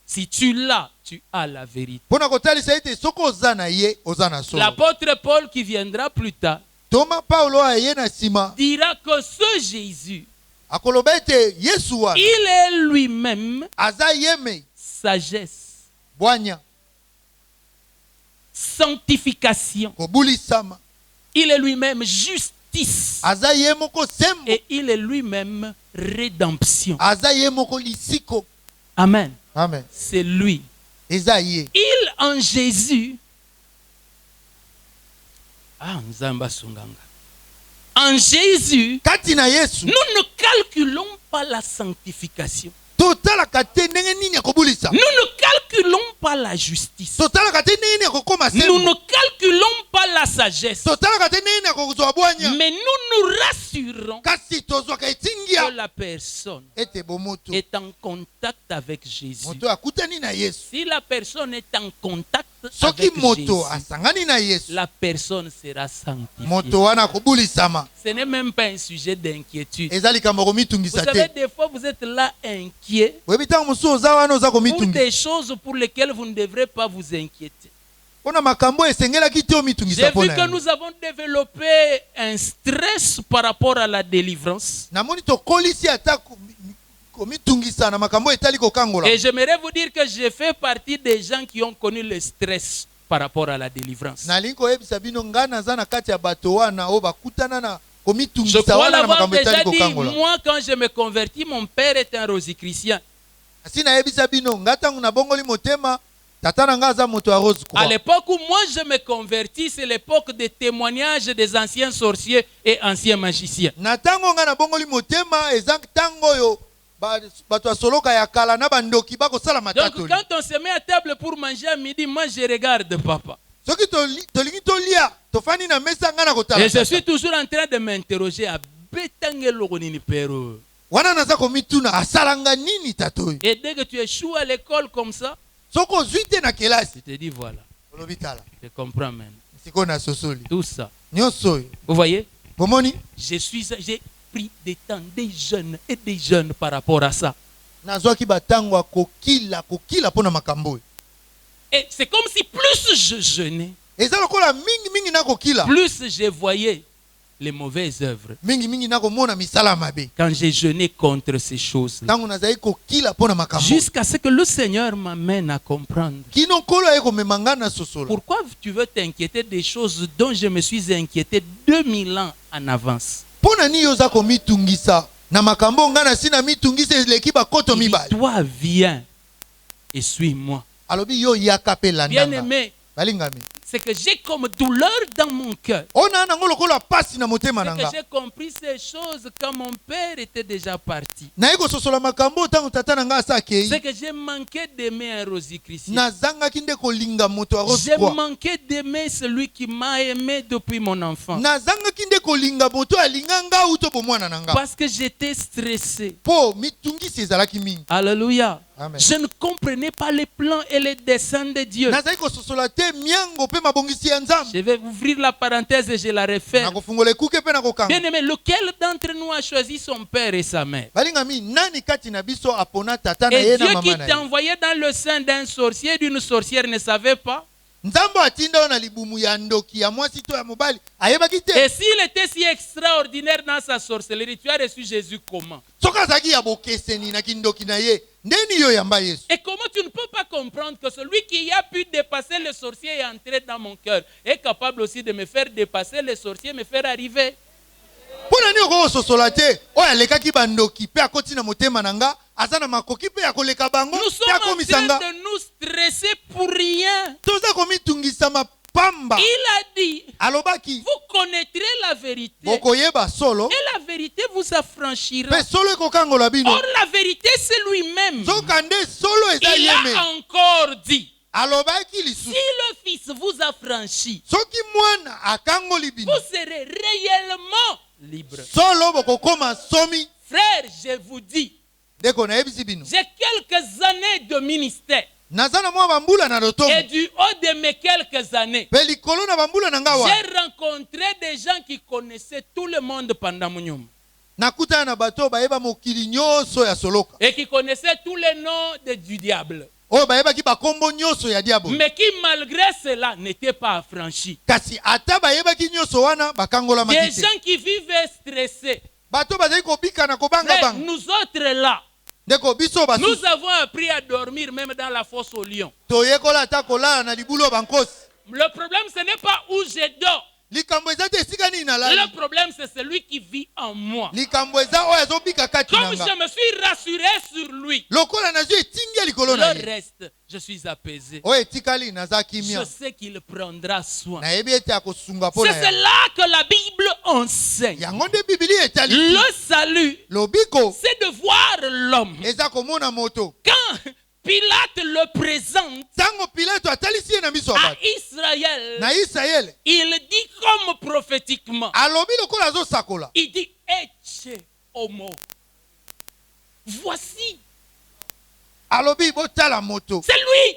si tu l'as, tu as la vérité. Mpo na kotalisa ete soki oza na ye oza na solo. L'apôtre Paul, qui viendra plus tard, Toma Paulo aye na nsima dira que ce Jésus, akoloba ete Yesu wana il est lui-même aza yeme sagesse, bwanya sanctification. kobulisama. Il est lui-même justice. Aza ye moko sembo. Et il est lui-même rédemption. Aza ye moko lisiko. Amen. Amen. C'est lui eza ye. Il en Jésus. Ah, Nzamba Sunganga. En Jésus, Kati na Yesu. nous ne calculons pas la sanctification. Totala kate ndenge nini ya kobulisa. Nous ne calculons pas la justice. Totala kate ndenge nini ya kokoma sembo. Nous ne calculons pas la sagesse. Totala kate ndenge nini ya kozwa bwanya. Mais nous nous rassurons Kasi tozwa ka que etingia. la personne Ete bomoto. est en contact avec Jésus. Moto akutani na Yesu. Si la personne est en contact Soki avec moto Jésus, asangani na Yesu. la personne sera sanctifiée. Moto wana kobulisama. Ce n'est même pas un sujet d'inquiétude. Eza likambo Vous komitungisa savez, te. des fois, vous êtes là inquiet Webi tango mosu oza wana oza pour komitungi. des choses pour lesquelles vous ne devrez pas vous inquiéter. Pona makambo esengelaki te J'ai omitungisa vu pona. que nous avons développé un stress par rapport à la délivrance. Namoni tokolisi ata komitungisa na makambo etali kokangola. Et j'aimerais vous dire que je fais partie des gens qui ont connu le stress par rapport à la délivrance. Nalingi koyebisa bino nga naza na kati ya bato wana oyo bakutana na Je komitungisa crois wana na l'avoir makambo déjà etali dit. kokangola. Moi, quand je me convertis, mon père était un rosicrucien. Asi nayebisa bino nga ntango nabongoli motema tata na nga aza moto ya Rose À Croix. l'époque où moi je me convertis, c'est l'époque des témoignages des anciens sorciers et anciens magiciens. Na ntango nga nabongoli motema eza ntango oyo bato ya soloka ya kala na bandoki bakosala Donc matatoli. quand on se met à table pour manger à midi, moi je regarde papa. Soki tolingi tolia tofani na mesa nga na kotala. Et je suis toujours en train de m'interroger à Betangelo Nini Pero. Wana naza komituna asalanga nini tato. Et dès que tu échoues à l'école comme ça, Soko ozwi te na kelasi. tu te dis voilà, Olobi tala. je comprends maintenant. Siko na sosoli. Tout ça. Nyonso oyo. Vous voyez, Bomoni j'ai pris des temps, des jeunes par rapport à ça. nazwaki batango ya kokila mpona makambo oyo. Et c'est comme si plus je jeûnais, Eza lokola mingi na kokila. plus je voyais les mauvaises œuvres. Mingi na komona misala mabe. Quand j'ai jeûné contre ces choses-là. Tango nazali kokila mpona makambo. Jusqu'à ce que le Seigneur m'amène à comprendre. Kino nkolo aye komemanga na sosola. Pourquoi tu veux t'inquiéter des choses dont je me suis inquiété 2000 ans en avance? Pona ni yoza komitungisa na makambo nga na sina mitungisa eleki bakoto Il dit, mibale. toi viens et suis-moi. Alobi yo yaka pe Bien landanga. aimé, Balingami. c'est que j'ai comme douleur dans mon cœur. Ona nango lokola pasi na motema C'est que nanga. j'ai compris ces choses quand mon père était déjà parti. Na yeko sosola makambo tango tata nanga asa kei. C'est que j'ai manqué d'aimer un rosicrucien. Nazangaki nde kolinga moto ya Rose J'ai Croix. manqué d'aimer celui qui m'a aimé depuis mon enfance. Nazangaki nde kolinga moto alinga nga uto bomwana nanga. Parce que j'étais stressé. Po mitungisi ezalaki mingi. Alléluia. Amen. Je ne comprenais pas les plans et les desseins de Dieu. Nazali kososola te miango pe mabongisi ya Nzambe. Je vais ouvrir la parenthèse et je la referme. Nakofungola ekuke pe nakokanga. Bien aimé, lequel d'entre nous a choisi son père et sa mère? Balingami nani kati na biso apona tata na Et ye Dieu na qui mama na ye. t'envoyait dans le sein d'un sorcier, d'une sorcière, ne savait pas. Nzambe atinda yo na libumu ya ndoki ya mwasi to ya mobali ayebaki te. Et s'il était si extraordinaire dans sa sorcellerie, tu as reçu Jésus comment? Soki azalaki ya bokeseni na kindoki na ye ndeni yo yamba Yesu. Et comment tu ne peux pas comprendre que celui qui a pu dépasser le sorcier et entrer dans mon cœur est capable aussi de me faire dépasser le sorcier, me faire arriver? Pona ni okososola te oyo alekaki bandoki pe akoti na motema na nga aza na makoki pe ya koleka bango Nous pe sommes en akomisa train nga. de nous stresser pour rien. Toza komitungisa mapamba. Il a dit, Alobaki vous connaîtrez la vérité bokoyeba solo et la vérité vous affranchira. pe solo ekokangola bino. Or, la vérité, c'est lui-même. Soka nde solo eza Il yeme. a encore dit, Alobaki si lisusu le Fils vous affranchit, soki mwana akangoli bino vous serez réellement libre. solo bokokoma somi. Frère, je vous dis, Ndeko nayebisi bino j'ai quelques années de ministère. naza na mwa bambula na Et lotongo du haut de mes quelques années, pe likolo na bambula na nga wa j'ai rencontré des gens qui connaissaient tout le monde pendant mon nom nakutana na bato bayeba mokili nyonso ya soloka et qui connaissaient tous les noms du diable. oyo bayebaki bakombo nyonso ya diabo Mais qui, malgré cela, n'étaient pas affranchis. kasi ata bayebaki nyonso wana bakangolamaki Des te. gens qui vivaient stressés. Bato bazali kobika na Frère, kobanga-banga nous autres là, ndeko biso nous basusu avons appris à dormir même dans la fosse au lion. toyekola ata kolala na libulu oyo bankosi. Le problème, ce n'est pas où je dors, likambo eza te esika nini nalali. Le problème, c'est celui qui vit en moi. Likambo eza oyo azobika kati Comme na nga. je me suis rassuré sur lui, Lokola nazwi etingi ya likolo na le ye. reste, je suis apaisé. Oyo etikali naza Je kimia. sais qu'il prendra soin. Nayebi ete akosunga mpo na C'est ya. cela que la Bible enseigne. Yango nde Bibili etali. Le salut, Lobiko c'est de voir l'homme. eza komona moto. Quand Pilate le présente Tango Pilato atalisi ye na miso ya à bato. Israël, Na Israele il dit comme prophétiquement, alobi lokola azosakola. il dit, Eche homo. Voici, Alobi botala moto. c'est lui.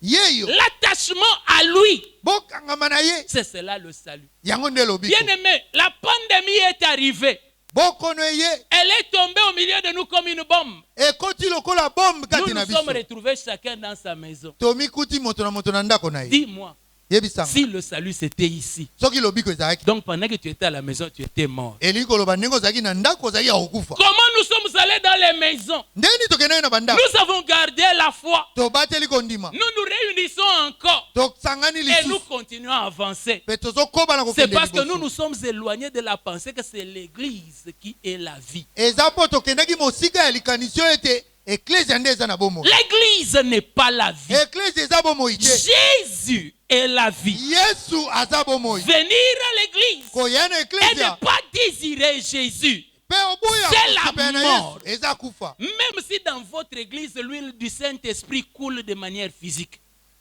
Yeyo L'attachement à lui, bokangama na ye. c'est cela le salut. Yango nde lobiko. Bien aimé, la pandémie est arrivée. Bokono ye Elle est tombée au milieu de nous comme une bombe. ekoti lokola bombe Nous kati nous na sommes biso. retrouvés chacun dans sa maison. Tomikuti moto na ndako na ye. Dis-moi, Yebisanga. si le salut c'était ici, Soki lobiko ezalaki. donc pendant que tu étais à la maison, tu étais mort. Elingi koloba ndenge ozalaki na ndako ozalaki ya kokufa. Comment nous sommes allés dans les maisons? Ndeni tokendaki na bandako. Nous avons gardé la foi. Tobateli kondima. Nous nous réunissons encore Tosangani et nous lisusu. continuons à avancer. Pe tozokoba na C'est kokende parce que nous liboso. nous sommes éloignés de la pensée que c'est l'église qui est la vie. Eza mpo tokendaki mosika ya likanisi oyo ete eklezia nde eza na bomoi. L'église n'est pas la vie. Eklezia eza bomoi te. Jésus est la vie. Yesu aza bomoi. Venir à l'église Koya na et eklezia ne pas désirer Jésus, pe oboya c'est la kosepela na mort. Yesu eza kufa. même si dans votre église l'huile du Saint-Esprit coule de manière physique,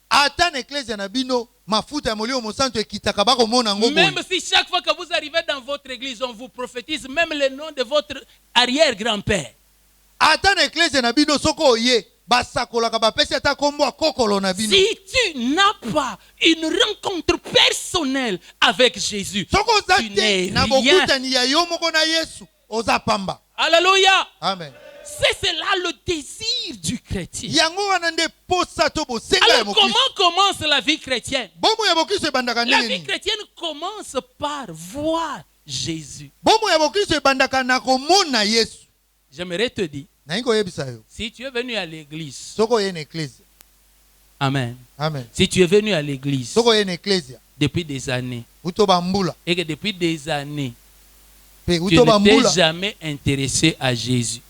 Ata na eklezia na bino mafuta ya molimo mosantu ekitaka bakomona yango boye. même si chaque fois que vous arrivez dans votre église, on vous prophétise même le nom de votre arrière-grand-père. Ata na eklezia na bino soko oye basakolaka bapesi ata kombo akokolo na bino. Si tu n'as pas une rencontre personnelle avec Jésus, Soko oza tu te n'es na rien. bokutani ya yo moko na Yesu oza pamba. Alléluia. Amen. C'est cela le désir du chrétien. Yango wana nde posa to bosenga ya Alors mokristo. comment commence la vie chrétienne? Bomo ya bokristo ebandaka La ndenge vie nini? chrétienne commence par voir Jésus. Bomo ya bokristo ebandaka na komona Yesu. J'aimerais te dire, Nayi koyebisa yo. si tu es venu à l'église, Soko oye na eklezia. amen. Amen. Si tu es venu à l'église Soko oye na eklezia. depuis des années, Uto bambula. et que depuis des années, Pe tu uto ne t'es bambula. jamais intéressé à Jésus,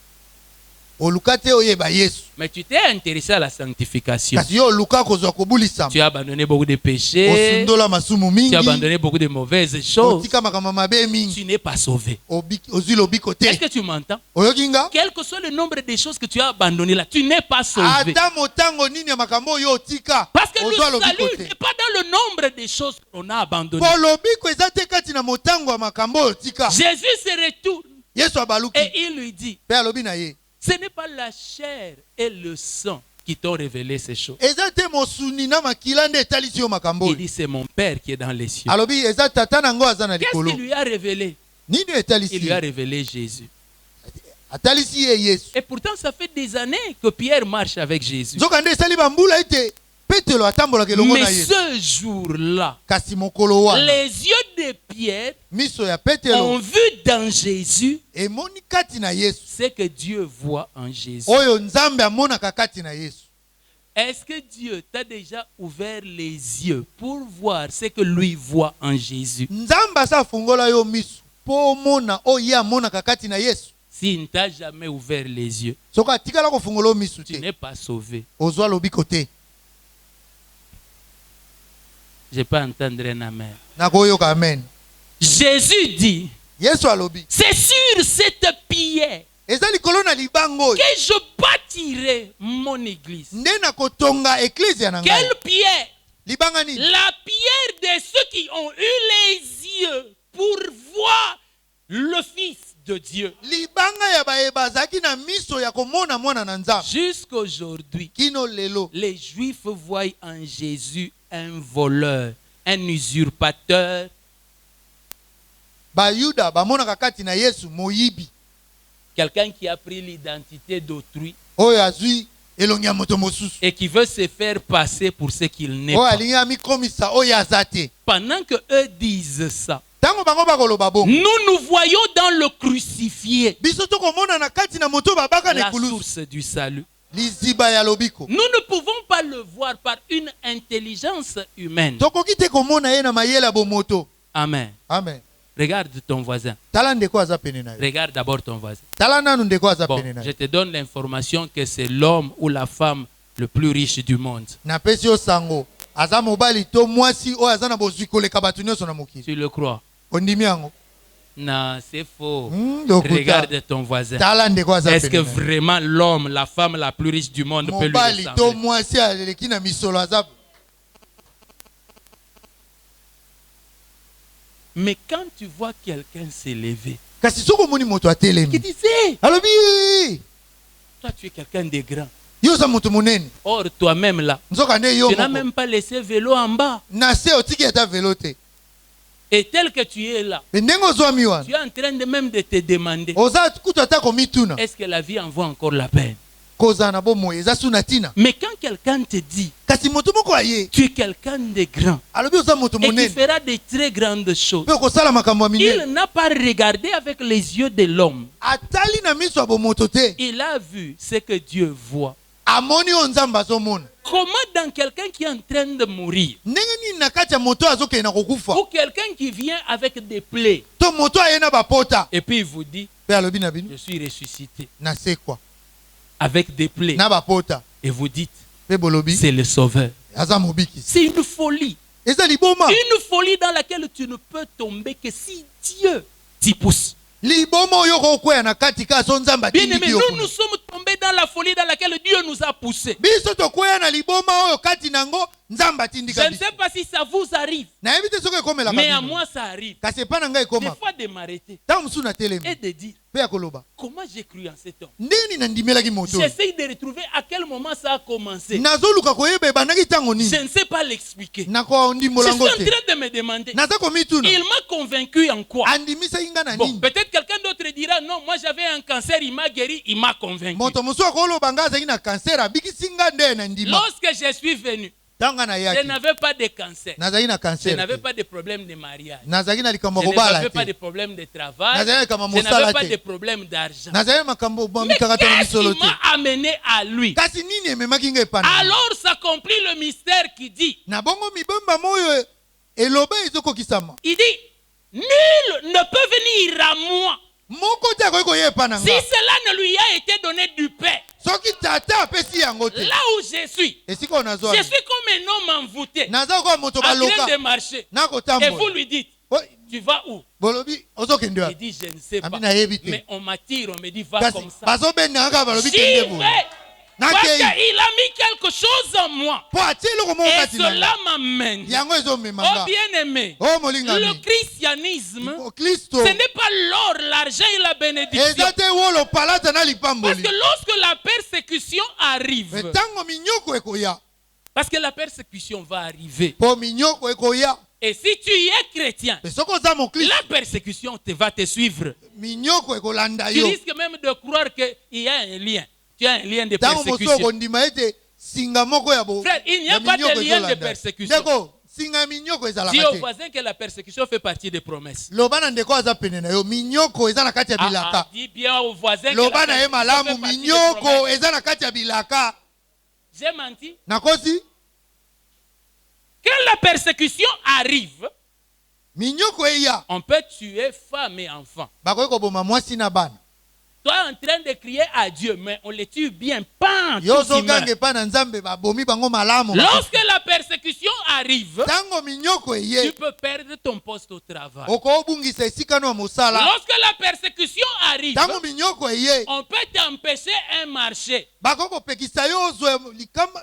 Oluka te oyeba Yesu. mais tu t'es intéressé à la sanctification. Kasi yo oluka kozwa kobulisama. Tu as abandonné beaucoup de péchés, Osundola masumu mingi. tu as abandonné beaucoup de mauvaises choses, Otika makambo mabe mingi. tu n'es pas sauvé. Ozwi lobiko Est-ce te. que tu m'entends? Oyoki nga? Quel que soit le nombre de choses que tu as abandonnées là, tu n'es pas sauvé. Ata motango nini ya makambo oyo otika. Parce que le Ozwa lobiko salut te. n'est pas dans le nombre de choses qu'on a abandonnées. Po lobiko eza te kati na motango ya makambo oyo otika. Jésus se retourne Yesu abaluki. et il lui dit, Pe alobi na ye. ce n'est pas la chair et le sang qui t'ont révélé ces choses. Eza te mosuni na makila nde etalisi yo makambo Il oyo. dit, c'est mon Père qui est dans les cieux. Alobi eza tata nango aza na Qu'est-ce likolo. qu'il lui a révélé? Nini Il etalisi lui a ye? révélé Jésus. Atalisi ye Yesu. Et pourtant, ça fait des années que Pierre marche avec Jésus. Nzoka nde esali bambula ete Petelo atambolaka elongo na Mais Yesu. ce jour-là, Kasi mokolo wana les yeux de Pierre miso ya ont Petelo vu dans Jésus emoni kati na Yesu. ce que Dieu voit en Jésus. Oyo Nzambe amonaka kati na Yesu. Est-ce que Dieu t'a déjà ouvert les yeux pour voir ce que lui voit en Jésus? Nzambe asa fungola yo miso po mona oyo ye amonaka kati na Yesu. S'il ne t'a jamais ouvert les yeux, Soka atikala kofungola yo miso tu te. n'es pas sauvé. Ozwa lobiko te. Je peux entendre un amen. Nakoyoka amen. Jésus dit, Yesu alobi. c'est sur cette pierre Eza likolo na libango oyo. que je bâtirai mon église. Nde na kotonga eklezia na ngai. Quelle pierre? Libanga nini? La pierre de ceux qui ont eu les yeux pour voir le Fils de Dieu. Libanga ya bayeba azaki na miso ya komona mwana na Nzambe. Jusqu'aujourd'hui, Kino lelo. les Juifs voient en Jésus un voleur, un usurpateur, Bayuda bamonaka kati na Yesu moyibi. quelqu'un qui a pris l'identité d'autrui Oyo azwi elongi ya moto mosusu. et qui veut se faire passer pour ce qu'il n'est Oyo pas. alingi amikomisa oyo azate. Pendant que eux disent ça, Tango bango bakoloba bongo. nous voyons dans le crucifié Biso tokomona na kati na moto babaka na la ekulusu. source du salut. Liziba ya lobiko. Nous ne pouvons pas le voir par une intelligence humaine. Tokoki te komona ye na mayele ya bomoto. Amen. Amen. Regarde ton voisin. Tala ndeko aza pene na yo. Regarde d'abord ton voisin. Tala nanu ndeko aza Bon, pene na je yo. te donne l'information que c'est l'homme ou la femme le plus riche du monde. Napesi yo sango. Aza mobali to mwasi o aza na bozwi koleka bato nyonso na mokili. Tu le crois? Ondimi yango. Non, c'est faux. Lokuta. Regarde ton voisin. Tala ndeko aza Est-ce que pene na yo. vraiment l'homme, la femme la plus riche du monde peut lui Mobali to ressembler? mwasi aleki na misolo aza. Mais quand tu vois quelqu'un s'élever, Kasi soko moni moto qui atelemi. disait, Alobi. toi tu es quelqu'un de grand. Yo za moto monene. Or toi-même là, Nzoka nde yo tu n'as moko. même pas laissé vélo en bas. Na se otiki ata velo te. Et tel que tu es là, Ndenge ozwami wana. tu es en train de même de te demander, Oza kutu ata komituna. est-ce que la vie en vaut encore la peine? Koza na bomo eza suna tina. Mais quand quelqu'un te dit, Kasi moto moko aye. tu es quelqu'un de grand Alobi oza moto et qui monene. fera de très grandes choses, Pe kosala makambo ya minene. il n'a pas regardé avec les yeux de l'homme. Atali na miso ya bomoto te. Il a vu ce que Dieu voit. Amoni o nzambe azomona. Comment dans quelqu'un qui est en train de mourir, Ndenge nini na kati ya moto azokende na kokufa. ou quelqu'un qui vient avec des plaies, To moto aye na bapota. et puis il vous dit, Pe alobi na bino. je suis ressuscité Na se kwa. avec des plaies, Na bapota. et vous dites, Pe bolobi. c'est le sauveur. Aza mobiki. C'est une folie. Eza liboma. Une folie dans laquelle tu ne peux tomber que si Dieu t'y pousse. Liboma oyo kokwea na kati ka so nzambe Bien atindi aimé, yo. nous sommes tombés dans la folie dans laquelle Dieu nous a poussés. Biso tokwea na liboma oyo kati nango nzambe atindi Je ka ne biso. sais pas si ça vous arrive, Na yebi te soki ekomela mais à kabino. moi ça arrive. Kasi epa na ngai Des ekoma. fois de m'arrêter Tango mosusu na telemi. et de dire, Pe ya koloba. comment j'ai cru en cet homme. Ndeni na ndimelaki moto. J'essaye de retrouver à quel moment ça a commencé. Nazoluka koyeba ebandaki tango Je nini. ne sais pas l'expliquer. Nako Je suis ndimbola en ngo te. train de me demander, Naza komituna. il m'a convaincu en quoi? Andimisaki nga na Bon, nini. peut-être quelqu'un d'autre dira, non, moi j'avais un cancer, il m'a guéri, il m'a convaincu. Moto mosusu akoloba nga azalaki na cancer abikisi nga nde na ndima. Lorsque je suis venu, Tango nga na je yaki. n'avais pas de cancer. Nazalaki na Je cancer. n'avais te. pas de problème de mariage. Nazalaki na likambo Je kobala n'avais pas de te. problème de travail. Nazalaki na likambo Je mosala n'avais pas te. de problème d'argent. Nazalaki na makambo Mais mikakata na qu'est-ce misolo qui te. m'a amené à lui? Kasi nini ememaki nga epa na ye? Alors s'accomplit le mystère qui dit, Na bongo mibomba moyo eloba ezokokisama. il dit, nul ne peut venir à moi Moko te akoki koya epa na si nga. cela ne lui a été donné du Père. Soki tata apesi yango te. Là où je suis, Esika oyo nazwa. je suis comme un homme envoûté, Naza koya moto en train baloka. de marcher. Et vous Nakotambola. lui dites, Oh, tu vas où? bolobi ozokende Il wapi? dit, je ne sais pas. Ami nayebi te. Mais on m'attire, on me dit, va Kasi comme ça. bazobendanga kaka balobi J'y kende vais. boye. Parce Nakei. qu'il a mis quelque chose en moi. Po atie eloko moko Et kati na cela nga. m'amène. Yango Oh ezomemanga. bien-aimé, Oh molingami. le christianisme, Kristo. ce n'est pas l'or, l'argent et la bénédiction. Eza te wolo palata na Parce lipamboli. que lorsque la persécution arrive, Ntango minyoko ekoya. parce que la persécution va arriver, Po minyoko ekoya. et si tu es chrétien, Pe soko oza mokristo. la persécution va te suivre. Minyoko ekolanda Tu yo. risques même de croire qu'il y a un lien. Tu as un lien de Ntango mosusu persécution. okondima ete singa moko ya bo. Frère, il n'y a ya pas de minyoko lien de ezolanda. persécution. Ndeko, singa ya minyoko Dis ezalaka au te. voisin que la persécution fait partie des promesses. Loba na ndeko aza pene na yo. Minyoko eza na kati ya bilaka. Dis bien au voisin que Loba la na ye persécution malamu. fait partie des Minyoko promesses. eza na kati ya bilaka. J'ai menti. Nakosi. Quand la persécution arrive, Minyoko eya. on peut tuer femme et enfant. Bakoki koboma mwasi na bana. Toi en train de crier à Dieu, mais on les tue bien, pas Yo tous ils meurent. zogange pa na nzambe babomi bango malamu. Lorsque la persécution arrive, Tango minyoko tu eye. peux perdre ton poste au travail. Okobungisa esika no mosala. Lorsque la persécution arrive, Tango minyoko eye. on peut t'empêcher un marché. Bako kopekisa yo ozwa likamba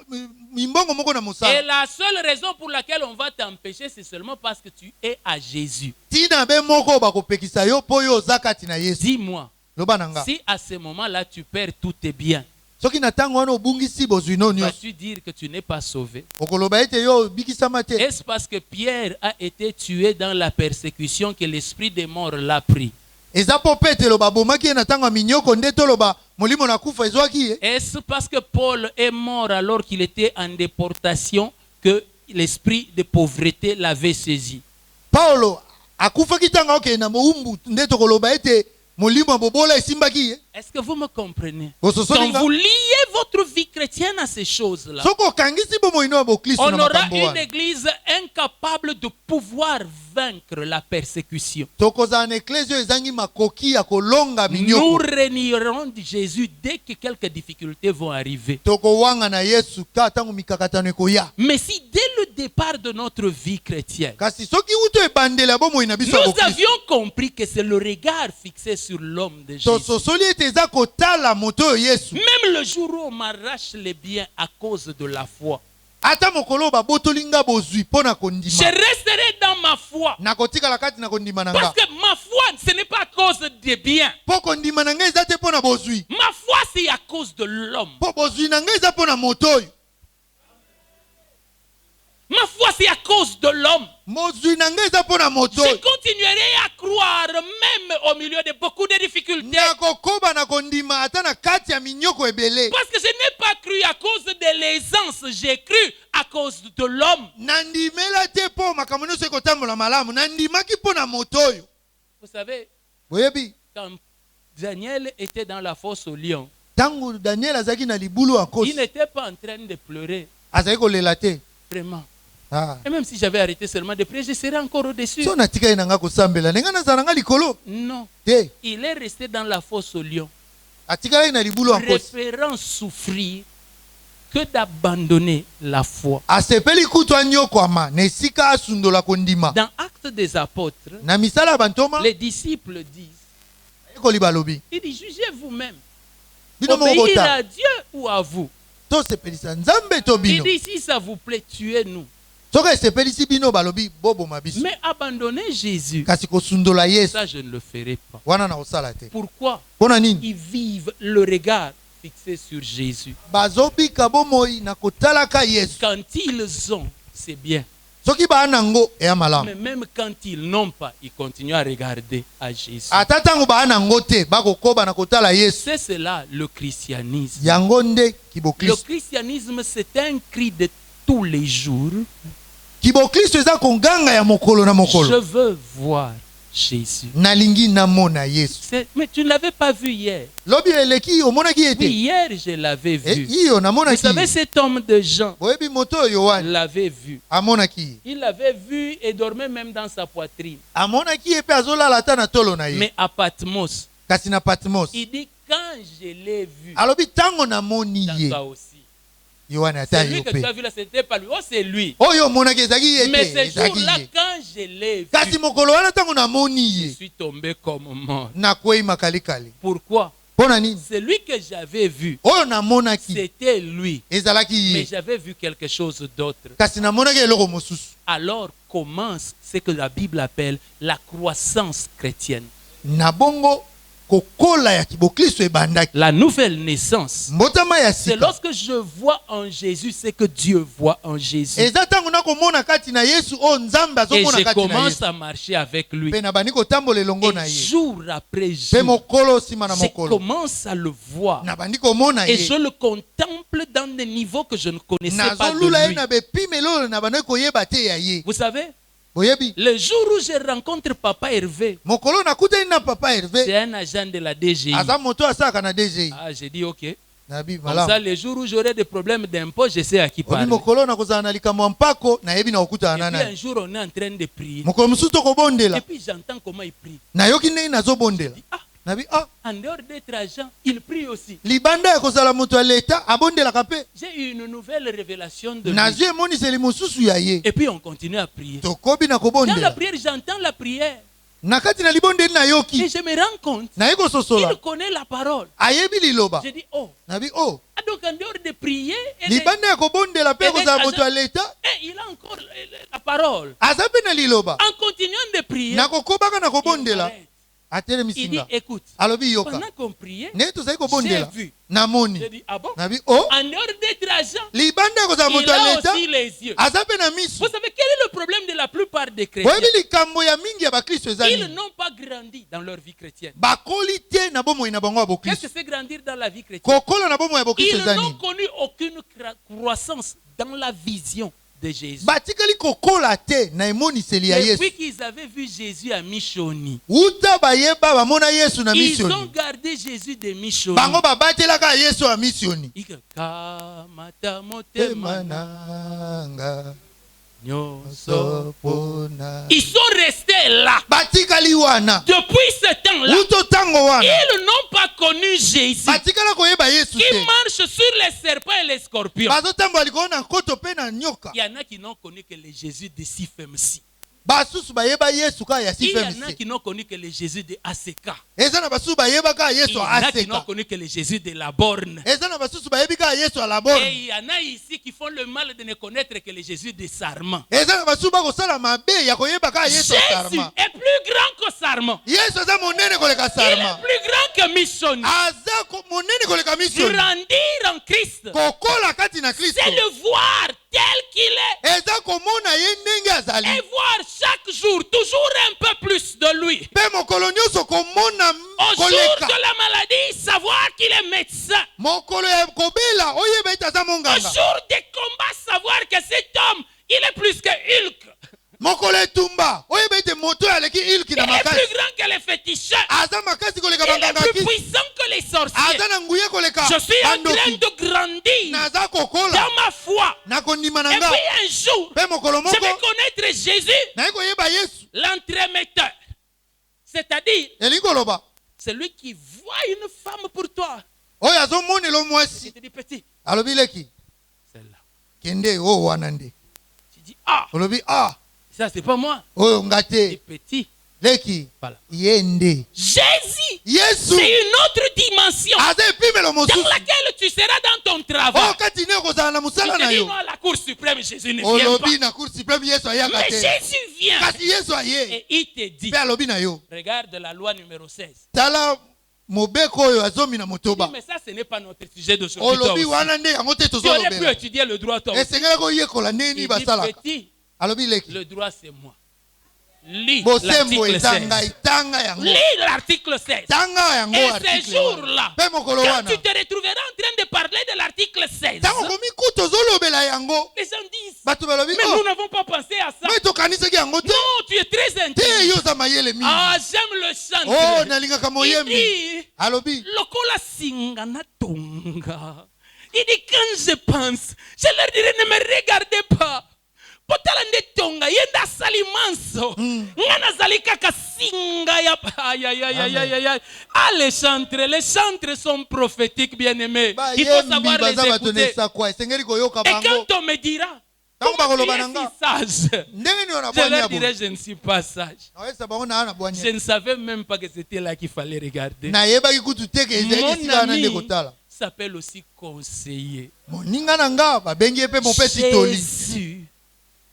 mimbongo moko na Et mosala. la seule raison pour laquelle on va t'empêcher, c'est seulement parce que tu es à Jésus. Tina be moko bakopekisa yo po yo oza kati na Yesu. Dis-moi, Loba na nga. si à ce moment-là tu perds tous tes biens, Soki na tango wana obungisi bozwi no nyonso. vas-tu dire que tu n'es pas sauvé? Okoloba ete yo bikisama te. Est-ce parce que Pierre a été tué dans la persécution que l'esprit des morts l'a pris? Eza po petelo babomaki ye na tango ya minyoko nde toloba molimo na kufa ezwaki ye. Est-ce parce que Paul est mort alors qu'il était en déportation que l'esprit de pauvreté l'avait saisi? Paulo akufaki tango okende na moumbu nde tokoloba ete molimo ya bobola esimbaki ye. Est-ce que vous me comprenez? Bososo Quand linga. vous liez votre vie chrétienne tienne à ces choses-là, Soko kangisi bomoi no bokristo on na aura makambo une wana. église incapable de pouvoir vaincre la persécution. Tokozala na eklezio ezangi makoki ya kolonga Nous minyoko. renierons de Jésus dès que quelques difficultés vont arriver. Tokowanga na Yesu ka tango mikakatano ekoya. Mais si dès le départ de notre vie chrétienne, Kasi soki uto ebandela bomoi na biso ya nous bokristo. avions compris que c'est le regard fixé sur l'homme de Jésus. Tososoli ete eza kotala moto oyo Yesu. Même le jour où on m'arrache les biens à cause de la foi, Ata mokolo babotolinga bozwi pona je kondima. resterai dans ma foi. Nakotikala kati na kondima Parce nanga. que ma foi, ce n'est pas à cause des biens. Po kondima nanga eza te pona bozwi. Ma foi, c'est à cause de l'homme. Po bozwi nanga eza pona moto oyo. Ma foi, c'est à cause de l'homme. Mozwi nanga eza pona moto Je oyo. continuerai à croire même au milieu de beaucoup de difficultés. Nakokoba na kondima ata na kati ya minyoko ebele. Parce que je n'ai pas cru à cause de l'aisance, j'ai cru à cause de l'homme. Nandimela te po makambo nyonso ekotambola malamu. Nandimaki pona moto oyo. Vous savez, Boyebi, quand Daniel était dans la fosse au lion, tango Daniel azaki na libulu il akosi. n'était pas en train de pleurer, Azaki kolela te. vraiment. Ah. Et même si j'avais arrêté seulement de prier, je serais encore au-dessus. So natika nanga kosambela. Nenga nazala nanga likolo. Non. Te. Il est resté dans la fosse au lion, Atika na libulu akosi. préférant souffrir que d'abandonner la foi. Asepeli kutwa nyokwama na esika asundola kondima. Dans Actes des Apôtres, Na misala bantoma les disciples disent, ekoli balobi. il dit, jugez vous-même, Bino obéir mokota. à Dieu ou à vous. To sepelisa nzambe to Il bino. dit, si ça vous plaît, tuez-nous. Soka esepelisi bino balobi bobo mabiso. Mais abandonner Jésus, Kasi kosundola Yesu. ça je ne le ferai pas. Wana na osala te. Pourquoi? Pona nini? Ils vivent le regard fixé sur Jésus. Bazobika bomoi na kotalaka Yesu. Quand ils ont, c'est bien. Soki ba nango eya malamu. Mais même quand ils n'ont pas, ils continuent à regarder à Jésus. Ata tango ba nango te bakokoba na kotala Yesu. C'est cela le christianisme. Yango nde Le kibokristo. christianisme, c'est un cri de tous les jours. Kibokristo eza konganga ya mokolo na Je mokolo. veux voir Jésus. Nalingi namona Yesu. Mais tu ne l'avais pas vu hier. Lobi eleki omonaki Oui, ete. hier, je l'avais vu. Iyo Vous namonaki. savez, cet homme de Jean Boyebi moto oyo wani l'avait vu. amonaki. Il l'avait vu et dormait même dans sa poitrine. Amonaki ye pe azolala ata na tolo na ye. Mais à Patmos, Kasi na Patmos. il dit, quand je l'ai vu, Alobi tango namoni dans ye. toi aussi. Yohane ata C'est lui yo que tu pe. as vu là, c'était pas lui. Oh, c'est lui. Oyo omonaki ezaki ye Mais te. ce Ezaki jour-là, ye. quand je l'ai Kasi vu, mokolo wana tango namoni je ye. suis tombé comme mort. Nakwei makalikali. Pourquoi? Pona nini? Celui que j'avais vu, Oyo namonaki c'était lui. ezalaki Mais ye. j'avais vu quelque chose d'autre. Kasi namonaki eloko mosusu. Alors commence ce que la Bible appelle la croissance chrétienne. Na bongo kokola ya kibokristo ebandaki. La nouvelle naissance. Mbotama ya C'est sika. lorsque je vois en Jésus ce que Dieu voit en Jésus. Eza tango nakomona kati na Yesu o nzambe Et azomona je kati na commence Yesu. à marcher avec lui. Pe na bani kotambola elongo na Et ye. jour après Pe jour, mokolo sima na je mokolo. commence à le voir. Na bani komona Et ye. je le contemple dans des niveaux que je ne connaissais pas Nazolula de ye lui. na bepimelo na bani koyeba te ya ye. Vous savez, Boyebi. le jour où je rencontre Papa Hervé, Mokolo nakutani na papa Hervé. c'est un agent de la DGI. Aza moto asaka na DGI. Ah, j'ai dit ok. Nabi Comme ça, malamu. les jours où j'aurai des problèmes d'impôt, je sais à qui Obi parler. mokolo nakozala na likambo ya mpako nayebi na okutana Et na puis un nani. jour, on est en train de prier. Mokolo mosusu tokobondela. Et puis j'entends comment il prie. Nayoki ndenge nazobondela. Ah, Nabi ah en dehors d'être agent, il prie aussi. libanda ya kozala moto ya leta abondelaka pe. J'ai eu une nouvelle révélation de lui. Nazwi emoniseli mosusu ya ye. Et puis on continue à prier. Tokobi na Dans la kobondela. prière, j'entends la prière. Na kati na libondeli Et nayoki. je me rends compte Naye kososola. qu'il connaît la parole. Ayebi liloba. Je dis, oh, Nabi oh ah, donc en dehors de prier, et, libanda ya kobondela pe Et kozala des moto ya leta. il a encore la parole. Aza pe na liloba. En continuant de prier, Na kokobaka na il kobondela. m'arrête. Il dit, Atelemisinga. écoute, Alobi yoka. pendant qu'on priait, Ne tozali j'ai kobondela. vu. Namoni. J'ai dit, ah bon? Nabi oh En dehors d'être agent, libanda ya kozala il moto ya a leta. aussi les yeux. Aza pe na misu. Vous savez quel est le problème de la plupart des chrétiens? Boyebi likambo ya mingi ya bakristo eza Ils nini? n'ont pas grandi dans leur vie chrétienne. Bakoli te na bomoi na bango ya Qu'est-ce bokristo. que c'est grandir dans la vie chrétienne? Kokola na bomoi ya bokristo Ils eza n'ont nini? connu aucune croissance dans la vision de Jésus. batikali kokola te na emoniseli ya Yesu. Depuis qu'ils avaient vu Jésus à Michoni, Uta bayeba bamona Yesu na ils ont misioni. gardé Jésus de Michoni. Bango babatelaka Yesu a misioni. Kamata motema Temananga nyonso. sopona. Ils sont restés là. Batikali wana. Depuis ce temps-là, Uto tango wana. ils n'ont pas connu Jésus Batikala koyeba Yesu qui te. marche sur les serpents et les scorpions. Bazotambola likolo na nkoto pe na nyoka. Il y en a qui n'ont connu que le Jésus de Sifemsi. Basusu bayeba Yesu ka ya Il y en a sifemisi. qui n'ont connu que le Jésus de Aseka. Eza na basusu bayeba ka Il Yesu y en a a qui n'ont Aseka. connu que le Jésus de la borne. Eza na basusu bayebi ka Yesu a Et Labone. il y en a ici qui font le mal de ne connaître que le Jésus de Sarment. Eza na basusu bakosala mabe ya koyeba ka Yesu a Jésus Sarma. est plus grand que Sarment. Yesu aza monene koleka Il est Sarma. plus grand que Michoni. Aza monene koleka misioni. Grandir en Christ, Kokola kati na Kristo. c'est le voir tel qu'il est Eza komona ye ndenge azali. et voir chaque jour toujours un peu plus de lui. Pe mokolo nyonso komona Au jour koleka. de la maladie, savoir qu'il est médecin. Mokolo ya kobela oyeba ete aza Au monganga. jour des combats, savoir que cet homme, il est plus que Hulk. Mokolo etumba oyeba ete moto aleki ilki Il na est plus makasi. grand que les féticheurs. Aza makasi koleka Il est banganga plus kisi. puissant que les sorciers. Aza na nguye koleka Je suis en train bandoki. de grandir Naza kokola dans ma foi. na kondima Et na nga. puis un jour, Pe mokolo je vais moko connaître Jésus, naye koyeba Yesu. l'entremetteur. C'est-à-dire, Elingi koloba celui qui voit une femme pour toi. oyo azomonela Je mwasi te dis petit, alobi leki celle-là. kende o wana nde Tu dis, ah, olobi ah ça c'est pas moi. oyo nga C'est te petit. leki Voilà. ye nde Jésus, Yesu c'est une autre dimension aza epimelo dans mosusu laquelle tu seras dans ton travail. oyo kati ne kozala na Tu mosala te na dis, yo non, la Cour suprême, Jésus ne vient pas. olobi na cour supreme Yesu ayaka Mais te Jésus vient kasi Yesu aye et il te dit, mpe alobi na yo regarde la loi numéro 16. tala mobeko oyo azomi na Oui, motoba mais ça, ce n'est pas notre sujet d'aujourd'hui. toi olobi aussi. wana nde yango te Tu aurais pu tozolobela étudier le droit. Toi aussi. esengeli koyekola Il ndeni dit, basalaka petit, alobi leki le droit c'est moi. Lis bosembo l'article eza 16. ngai tanga yango Lis l'article 16. tanga yango Et ces article wana. jours-là, mpe mokolo quand wana tu te retrouveras en train de parler de l'article 16, ntango komi kutu ozolobela yango les gens disent, bato balobi mais nous oh n'avons pas pensé à ça. me tokanisaki yango te Non, tu es très te intelligent. yo oza mayele mingi Ah, j'aime le chant. oh nalingaka Il moyembi dit, alobi lokola singa na tonga. Il dit, quand je pense, je leur dirais, ne me regardez pas. Potala nde tonga, yenda sali manso. Ngana zali kaka singa ya. Aïe, aïe, aïe, aïe, aïe, aïe. Ah, les chantres sont prophétiques, bien-aimés. Il faut savoir les baza bato écouter. nesakwa esengeli koyoka Et bango quand on me dira, Tango comment tu bakoloba es na nga. si sage, ndenge nini je onabwani leur ya dirais, bo je ne suis pas sage. nawesa bango naa na bwani Je ne savais même pas que c'était là qu'il fallait regarder. nayebaki kutu te ke ezalaki Mon esika wana nde ami kotala s'appelle aussi conseiller. moninga na nga babengi ye mpe mopesi toli Jésus,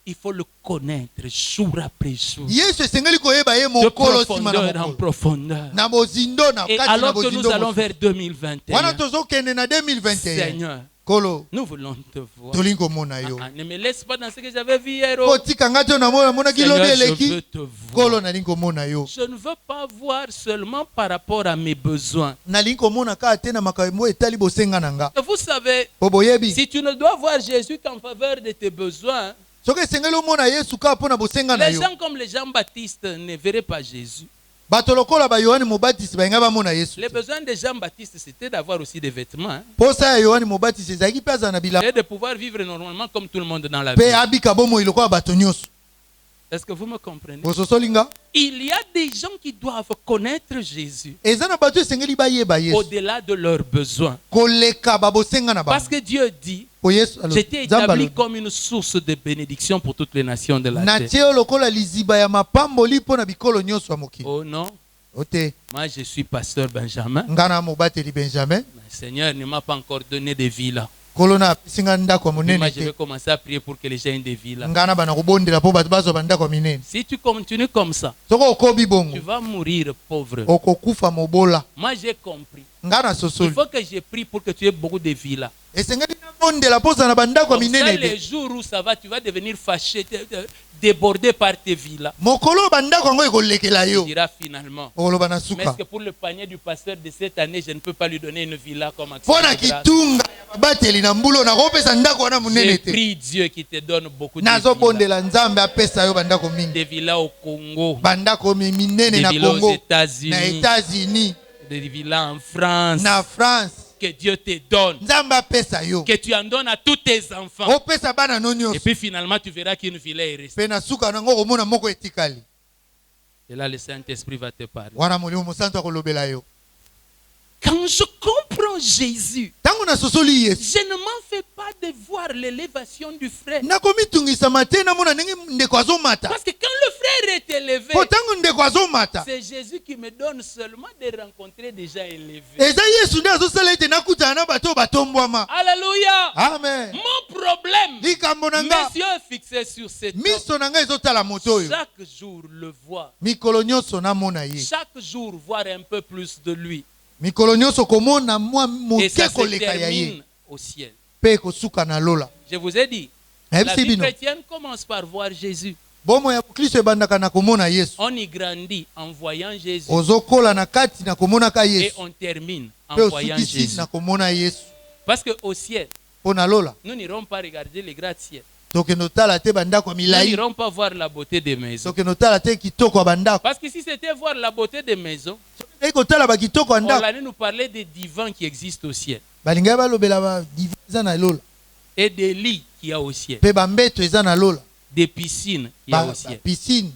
il faut le connaître jour après jour. yesu esengeli koyeba ye De mokolo nsima na profondeur en mokolo profondeur. na bozindo na Et kati na alors que nous bozindo allons mosusu. vers 2021, wana tozokende na 2021 Seigneur, kolo nous voulons te voir. tolingi komona yo Ne me laisse pas dans ce que j'avais vu hier. Oh. kotika nga te namonaki Seigneur, lobi je veux eleki te kolo voir. nalingi komona yo Je ne veux pas voir seulement par rapport à mes besoins. nalingi komona kaka te na makambo etali bosenga na nga Et vous savez, po boyebi si tu ne dois voir Jésus qu'en faveur de tes besoins, soki esengeli omona yesu kaka mpo na bosenga na les yo gens comme les Jean-Baptiste ne verraient pas Jésus. bato lokola bayohani mobatisi balinga bamona yesu Les besoins de Jean-Baptiste, c'était d'avoir aussi des vêtements. Hein, posa ya yohani mobatisi ezalaki mpe azala na bilamba et de pouvoir vivre normalement comme tout le monde dans la mpe vie. abika bomoi lokola bato nyonso Est-ce que vous me comprenez? bososolinga Il y a des gens qui doivent connaître Jésus eza na bato esengeli bayeba yesu au-delà de leurs besoins. koleka babosenga na Parce bango que Dieu dit, po yesu j'étais Nzambe établi alobi, comme une source de bénédiction pour toutes les nations de la terre. natie yo lokola liziba ya mapamboli mpo na bikolo nyonso ya mokili Oh non, ote moi je suis pasteur Benjamin. nga na mobateli benjamin Le Seigneur ne m'a pas encore donné de villas. kolo na apesi nga ndako ya Moi monene je vais te commencer à prier pour que les gens aient des villas. nga na bana kobondela mpo bato bazwa bandako ya minene Si tu continues comme ça, soki okobi tu bongo vas mourir pauvre. okokufa mobola Moi j'ai compris. nga na Il sosoli faut que je prie pour que tu aies beaucoup de villas. esengeli nabondela mpo ozala na bandako ya Comme ça, minene les ebe jours où ça va, tu vas devenir fâché. déborder par tes villas. mokolo bandako yango ekolekela Tu yo diras finalement, okoloba na mais est-ce suka que pour le panier du pasteur de cette année, je ne peux pas lui donner une villa comme action mpo na de grâce? kitunga ya babateli na mbulo nakopesa ndako wana monene J'ai te prie Dieu qui te donne beaucoup de villas. nazobondela nzambe apesa yo bandako mingi Des villas au Congo, bandako minene des na villas aux Congo na États-Unis, États-Unis des villas en France. na France Que Dieu te donne, nzambe apesa yo que tu en donnes à tous tes enfants. opesa bana no Et nyonso puis finalement, tu verras qu'une villa est restée. mpe na suka nango komona moko etikali Et là, le Saint-Esprit va te parler. wana molimo mosantu akolobela yo Quand je comprends Jésus, ntango nasosoli yesu je ne m'en fais pas de voir l'élévation du frère. nakomitungisama te namona ndenge ndeko azomata Parce que quand le frère est élevé, po ntango ndeko azomata c'est Jésus qui me donne seulement de rencontrer déjà élevés. eza yesu nde azosala ete nakutana na bato oyo batombwama Alléluia. amen Mon problème, likambo na mes nga yeux fixés sur cet homme, miso na ngai ezotala moto oyo chaque jour le voir. mikolo nyonso namona ye Chaque jour voir un peu plus de lui. mikolo nyonso komona mwa Et moke ça se koleka ya ye termine au ciel. mpe kosuka na lola Je vous ai dit, la nayebisi vie bino chrétienne commence par voir Jésus. bomo ya kristo ebandaka na komona yesu On y grandit en voyant Jésus. ozokola na kati na komonaka Et yesu on termine en mpe voyant osukisi Jésus. na komona yesu Parce qu'au ciel, mpo na lola nous n'irons pas regarder les gratte-ciel. tokende otala te bandako ya Nous milai n'irons pas voir la beauté des maisons. tokende otala te kitoko ya bandako Parce que si c'était voir la beauté des maisons, tokendeki kotala bakitoko ya on ndako allait nous parler des divans qui existent au ciel balingai balobela badivi eza na lola et des lits qu'il y a au ciel, mpe bambeto eza na lola des piscines qu'il y a au ciel. piscine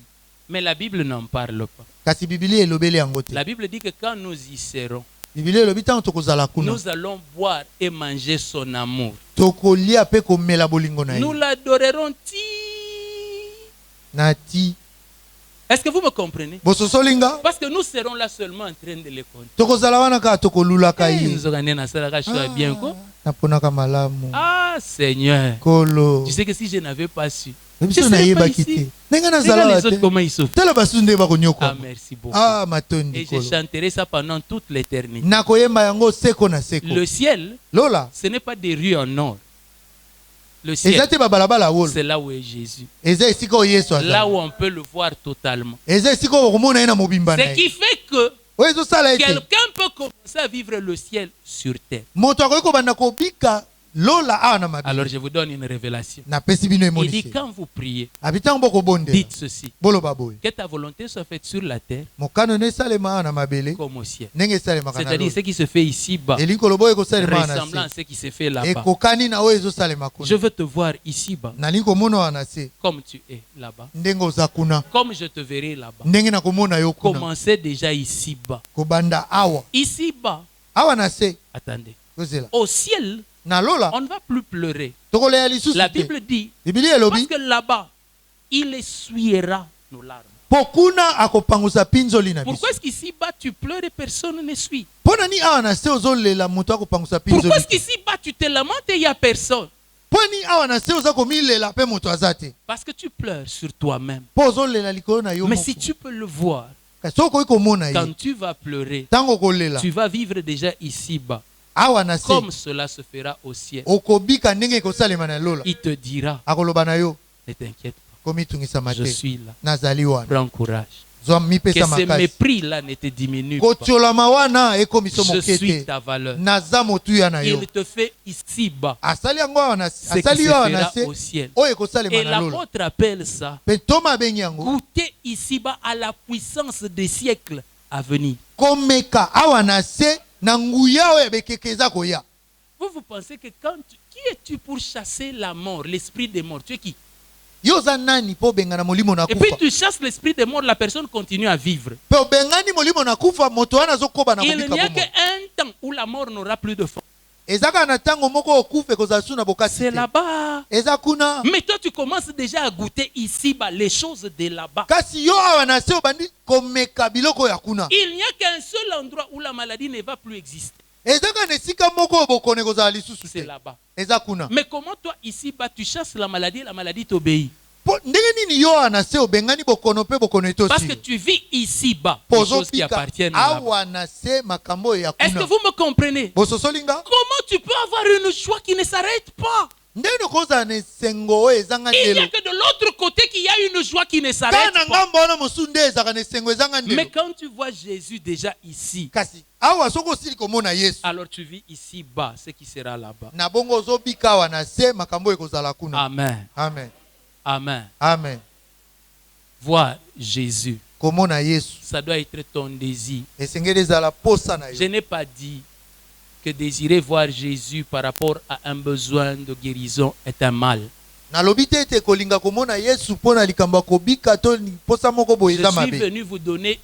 Mais la Bible n'en parle pas. kasi biblia elobeli yango te La Bible dit que quand nous y serons, biblia elobi ntango tokozala kuna nous allons boire et manger son amour. tokolia mpe komela bolingo na Nous ye l'adorerons. na ti Est-ce que vous me comprenez? bososolinga Parce que nous serons là seulement en train de les compter. tokozala wana kaka tokolulaka ye Nous aurons un salaire bien quoi? naponaka malamu Ah Seigneur, kolo tu sais que si je n'avais pas su, biso serais pas nayebaki ici. te ndenge regarde nazala les te autres comment ils souffrent. tala basusu nde Ah bakonyokwa merci beaucoup. ah matondi Et je kolo chanterai ça pendant toute l'éternité. nakoyemba yango seko na seko Le ciel, lola ce n'est pas des rues en or. Le ciel, eza te babalabala wolo c'est là où est Jésus. eza esika oyo yesu Là aza où on peut le voir totalement. eza esika oyo okomona ye na mobimba na Ce ye qui fait que oyo ezosala ete quelqu'un peut commencer à vivre le ciel sur terre. moto akoki kobanda kobika lola awa na Alors mabele je vous donne une révélation. napesi bino Il dit emonisi quand vous priez, abi ntango bokobondela dites ceci. boloba boye Que ta volonté soit faite sur la terre mokano no esalema awa na mabele comme au ciel. ndenge esalemaka na C'est-à-dire lola ce qui se fait ici-bas, elingi koloba oyo ekosalema awa na ressemblant à se ce qui se fait là-bas. ekokani na oyo ezosalema Je kuna veux te voir ici-bas nalingi komona awa na se comme tu es là-bas. ndenge oza kuna Comme je te verrai là-bas. ndenge nakomona yo kuna Commencez déjà ici-bas. kobanda awa Ici-bas, awa na se attendez. kozela Au ciel, na lola on ne va plus pleurer. tokoleya lisusu La te Bible dit, biblia parce elobi que là-bas, il essuiera nos larmes. mpo kuna akopangusa mpinzoli na biso Pourquoi est-ce qu'ici-bas tu pleures et personne ne suit? mpo nani awa na se ozolela moto akopangusa Pourquoi mpinzoli est-ce qu'ici-bas tu te lamentes et il n'y a personne? mpo ni awa na se oza komilela mpe moto aza te Parce que tu pleures sur toi-même. mpo ozolela likolo na yo Mais moko si tu peux le voir, kasi okoki komona ye quand tu vas pleurer, ntango okolela tu vas vivre déjà ici-bas. awa na se Comme cela se fera au ciel. okobika ndenge ekosalema na lola Il te dira, akoloba na yo ne t'inquiète pas, komitungisama je te suis là. nazali wana Prends courage. zwa Que mipesa ce makasi mépris-là ne te diminue pas. kotiolama wana ekomiso Je moke suis te ta valeur. naza motuya na yo Il te fait ici-bas asali yango awa na se ce qui se asali yo awa na fera se au ciel. oyo ekosalema Et na lola l'apôtre appelle ça mpe toma abengi yango goûter ici-bas à la puissance des siècles à venir. komeka awa na se na nguya oyo bekeke eza koya Vous pensez que qui es-tu pour chasser la mort, l'esprit des morts? Tu es qui? yo oza nani mpo obengana molimo na Et puis kufa tu chasses l'esprit des morts, la personne continue à vivre. mpe obengani molimo na kufa moto wana azokoba na Il n'y a kobika bomoi qu'un temps où la mort n'aura plus de force. eza kaka na ntango moko okufa ekozala su na bokasi C'est te là-bas. eza kuna Mais toi, tu commences déjà à goûter ici-bas les choses de là-bas. kasi yo awa na se obandi komeka biloko ya kuna Il n'y a qu'un seul endroit où la maladie ne va plus exister. eza kaka na esika moko oyo bokone kozala lisusu C'est te là-bas. eza kuna Mais comment toi, ici-bas, tu chasses la maladie t'obéit? mpo ndenge nini yo awa na se obengani bokono mpe bokono Parce que etosi tu vis ici-bas mpo les choses qui ozobika appartiennent là-bas. awa na se makambo oyo ya Est-ce que kuna vous me comprenez? bososolinga Comment tu peux avoir une joie qui ne s'arrête pas? ndenge kozala na esengo oyo ezanga Il n'y ndelo a que de l'autre côté qu'il y a une joie qui ne s'arrête Kana pas. ngambo wana mosusu nde ezaka na esengo ezanga ndelo. Mais quand tu vois Jésus déjà ici, Kasi awa soko osili komona Yesu. alors tu vis ici bas, ce qui sera là-bas. Na bongo ozobika awa na se makambo ekozala kuna. Amen. Amen. Amen. Amen. Voir Jésus, Komona Yesu. ça doit être ton désir. Esengeli ezala posa na Je yo. n'ai pas dit que désirer voir Jésus par rapport à un besoin de guérison est un mal. Nalobi te ete kolinga komona Yesu mpona likambo ya kobika to posa moko boye Je eza suis mabe. venu vous donner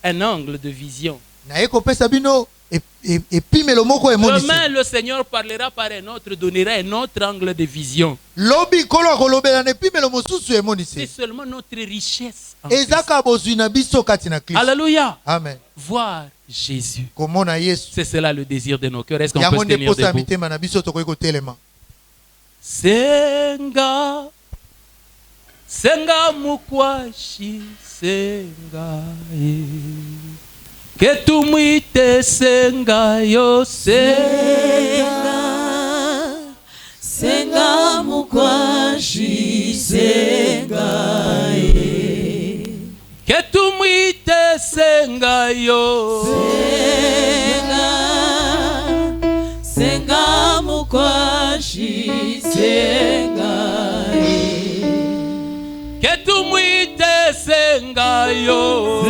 un angle de vision. Naye kopesa bino epimelo moko emonisi. Demain, le Seigneur parlera par un autre, donnera un autre angle de vision. Lobi kolo akolobela na epimelo mosusu C'est emonisi. seulement notre richesse en Christ. Ezaka bozwi na biso kati na Kristo. Alléluia. Amen. Voir Jésus. Komona Yesu. C'est cela le désir de nos cœurs. Est-ce qu'on peut Yango se nde tenir posa ya debout? mitema na biso tokoki kotelema. Senga, senga mukwashi, senga que tu muite senga yo senga, senga mukwashi senga que tu muite senga yo senga, senga mukwashi senga que tu muite senga yo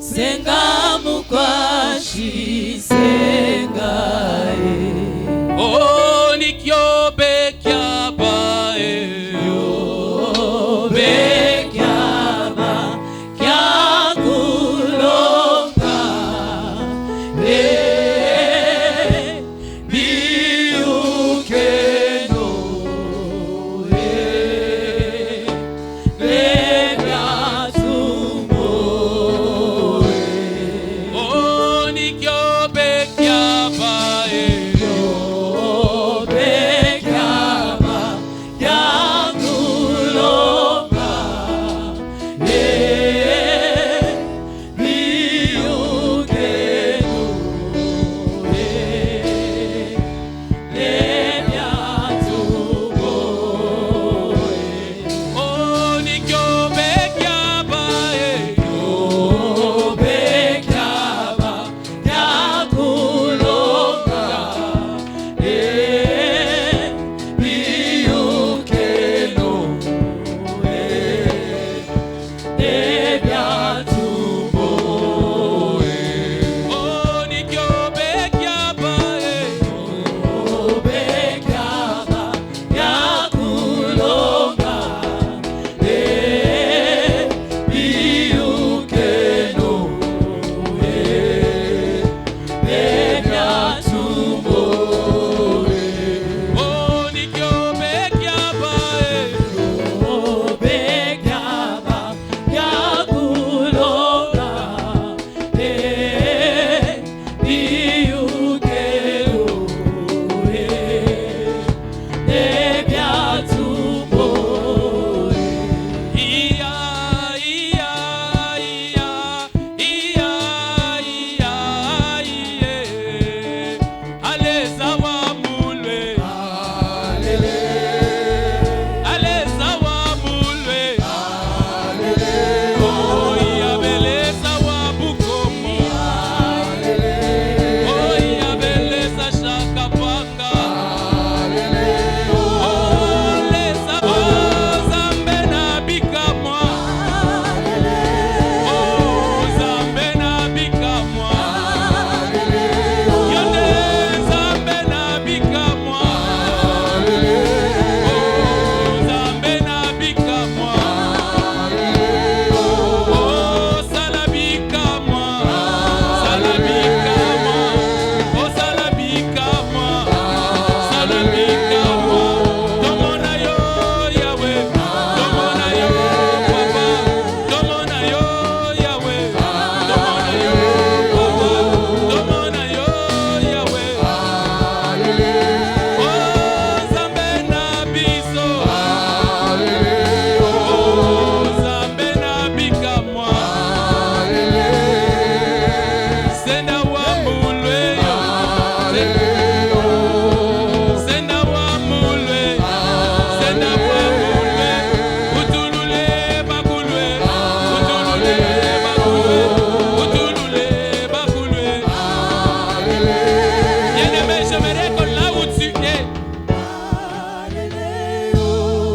senga mukwashi senga oh nikyobe kyaba yo bekyaba kyakulonga biukeno oh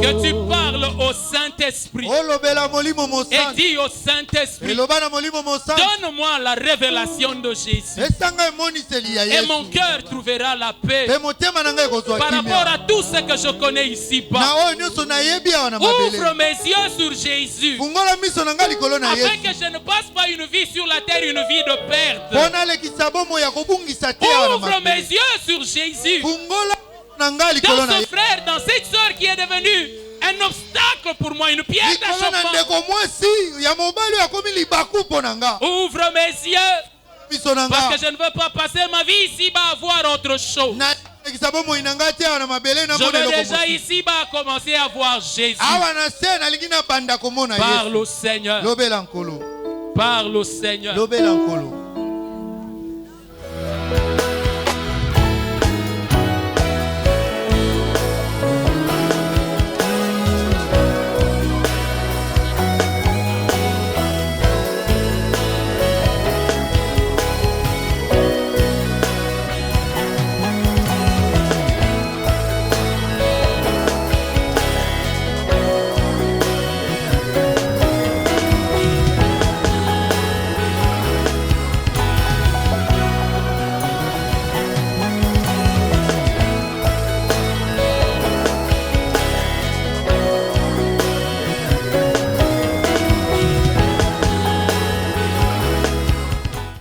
Que tu parles au Saint-Esprit. olobela molimo Et mosantu dis au Saint-Esprit, eloba na molimo mosantu donne-moi la révélation de Jésus. esanga emoniseli ya Et Yesu mon cœur trouvera la paix mpe motema na ngai ekozwa par rapport kimia à tout ce que je connais ici-bas. na oyo nyonso nayebi awa na Ouvre mabele mes yeux sur Jésus, fungola miso na ngai likolo na afin Yesu que je ne passe pas une vie sur la terre, une vie de mpo perte. nalekisa bomoi ya kobungisa te awa na Ouvre mes mabele yeux sur Jésus, fungola na ngai likolo dans na ce Yesu frère, dans cette soeur qui est devenue un obstacle pour moi, une pierre likolo na d'achoppement. ndeko mwasi ya mobali oyo akomi libaku mpo na nga Ouvre mes yeux, miso na parce nga que je ne veux pas passer ma vie ici-bas à voir autre chose. nalekisa bomoi na ngai te awa na mabele Je namona veux eloko déjà mosusu ici-bas commencer à voir Jésus. awa na se nalingi nabanda komona Parle Yesu au Seigneur. lobela nkolo Parle au Seigneur. lobela nkolo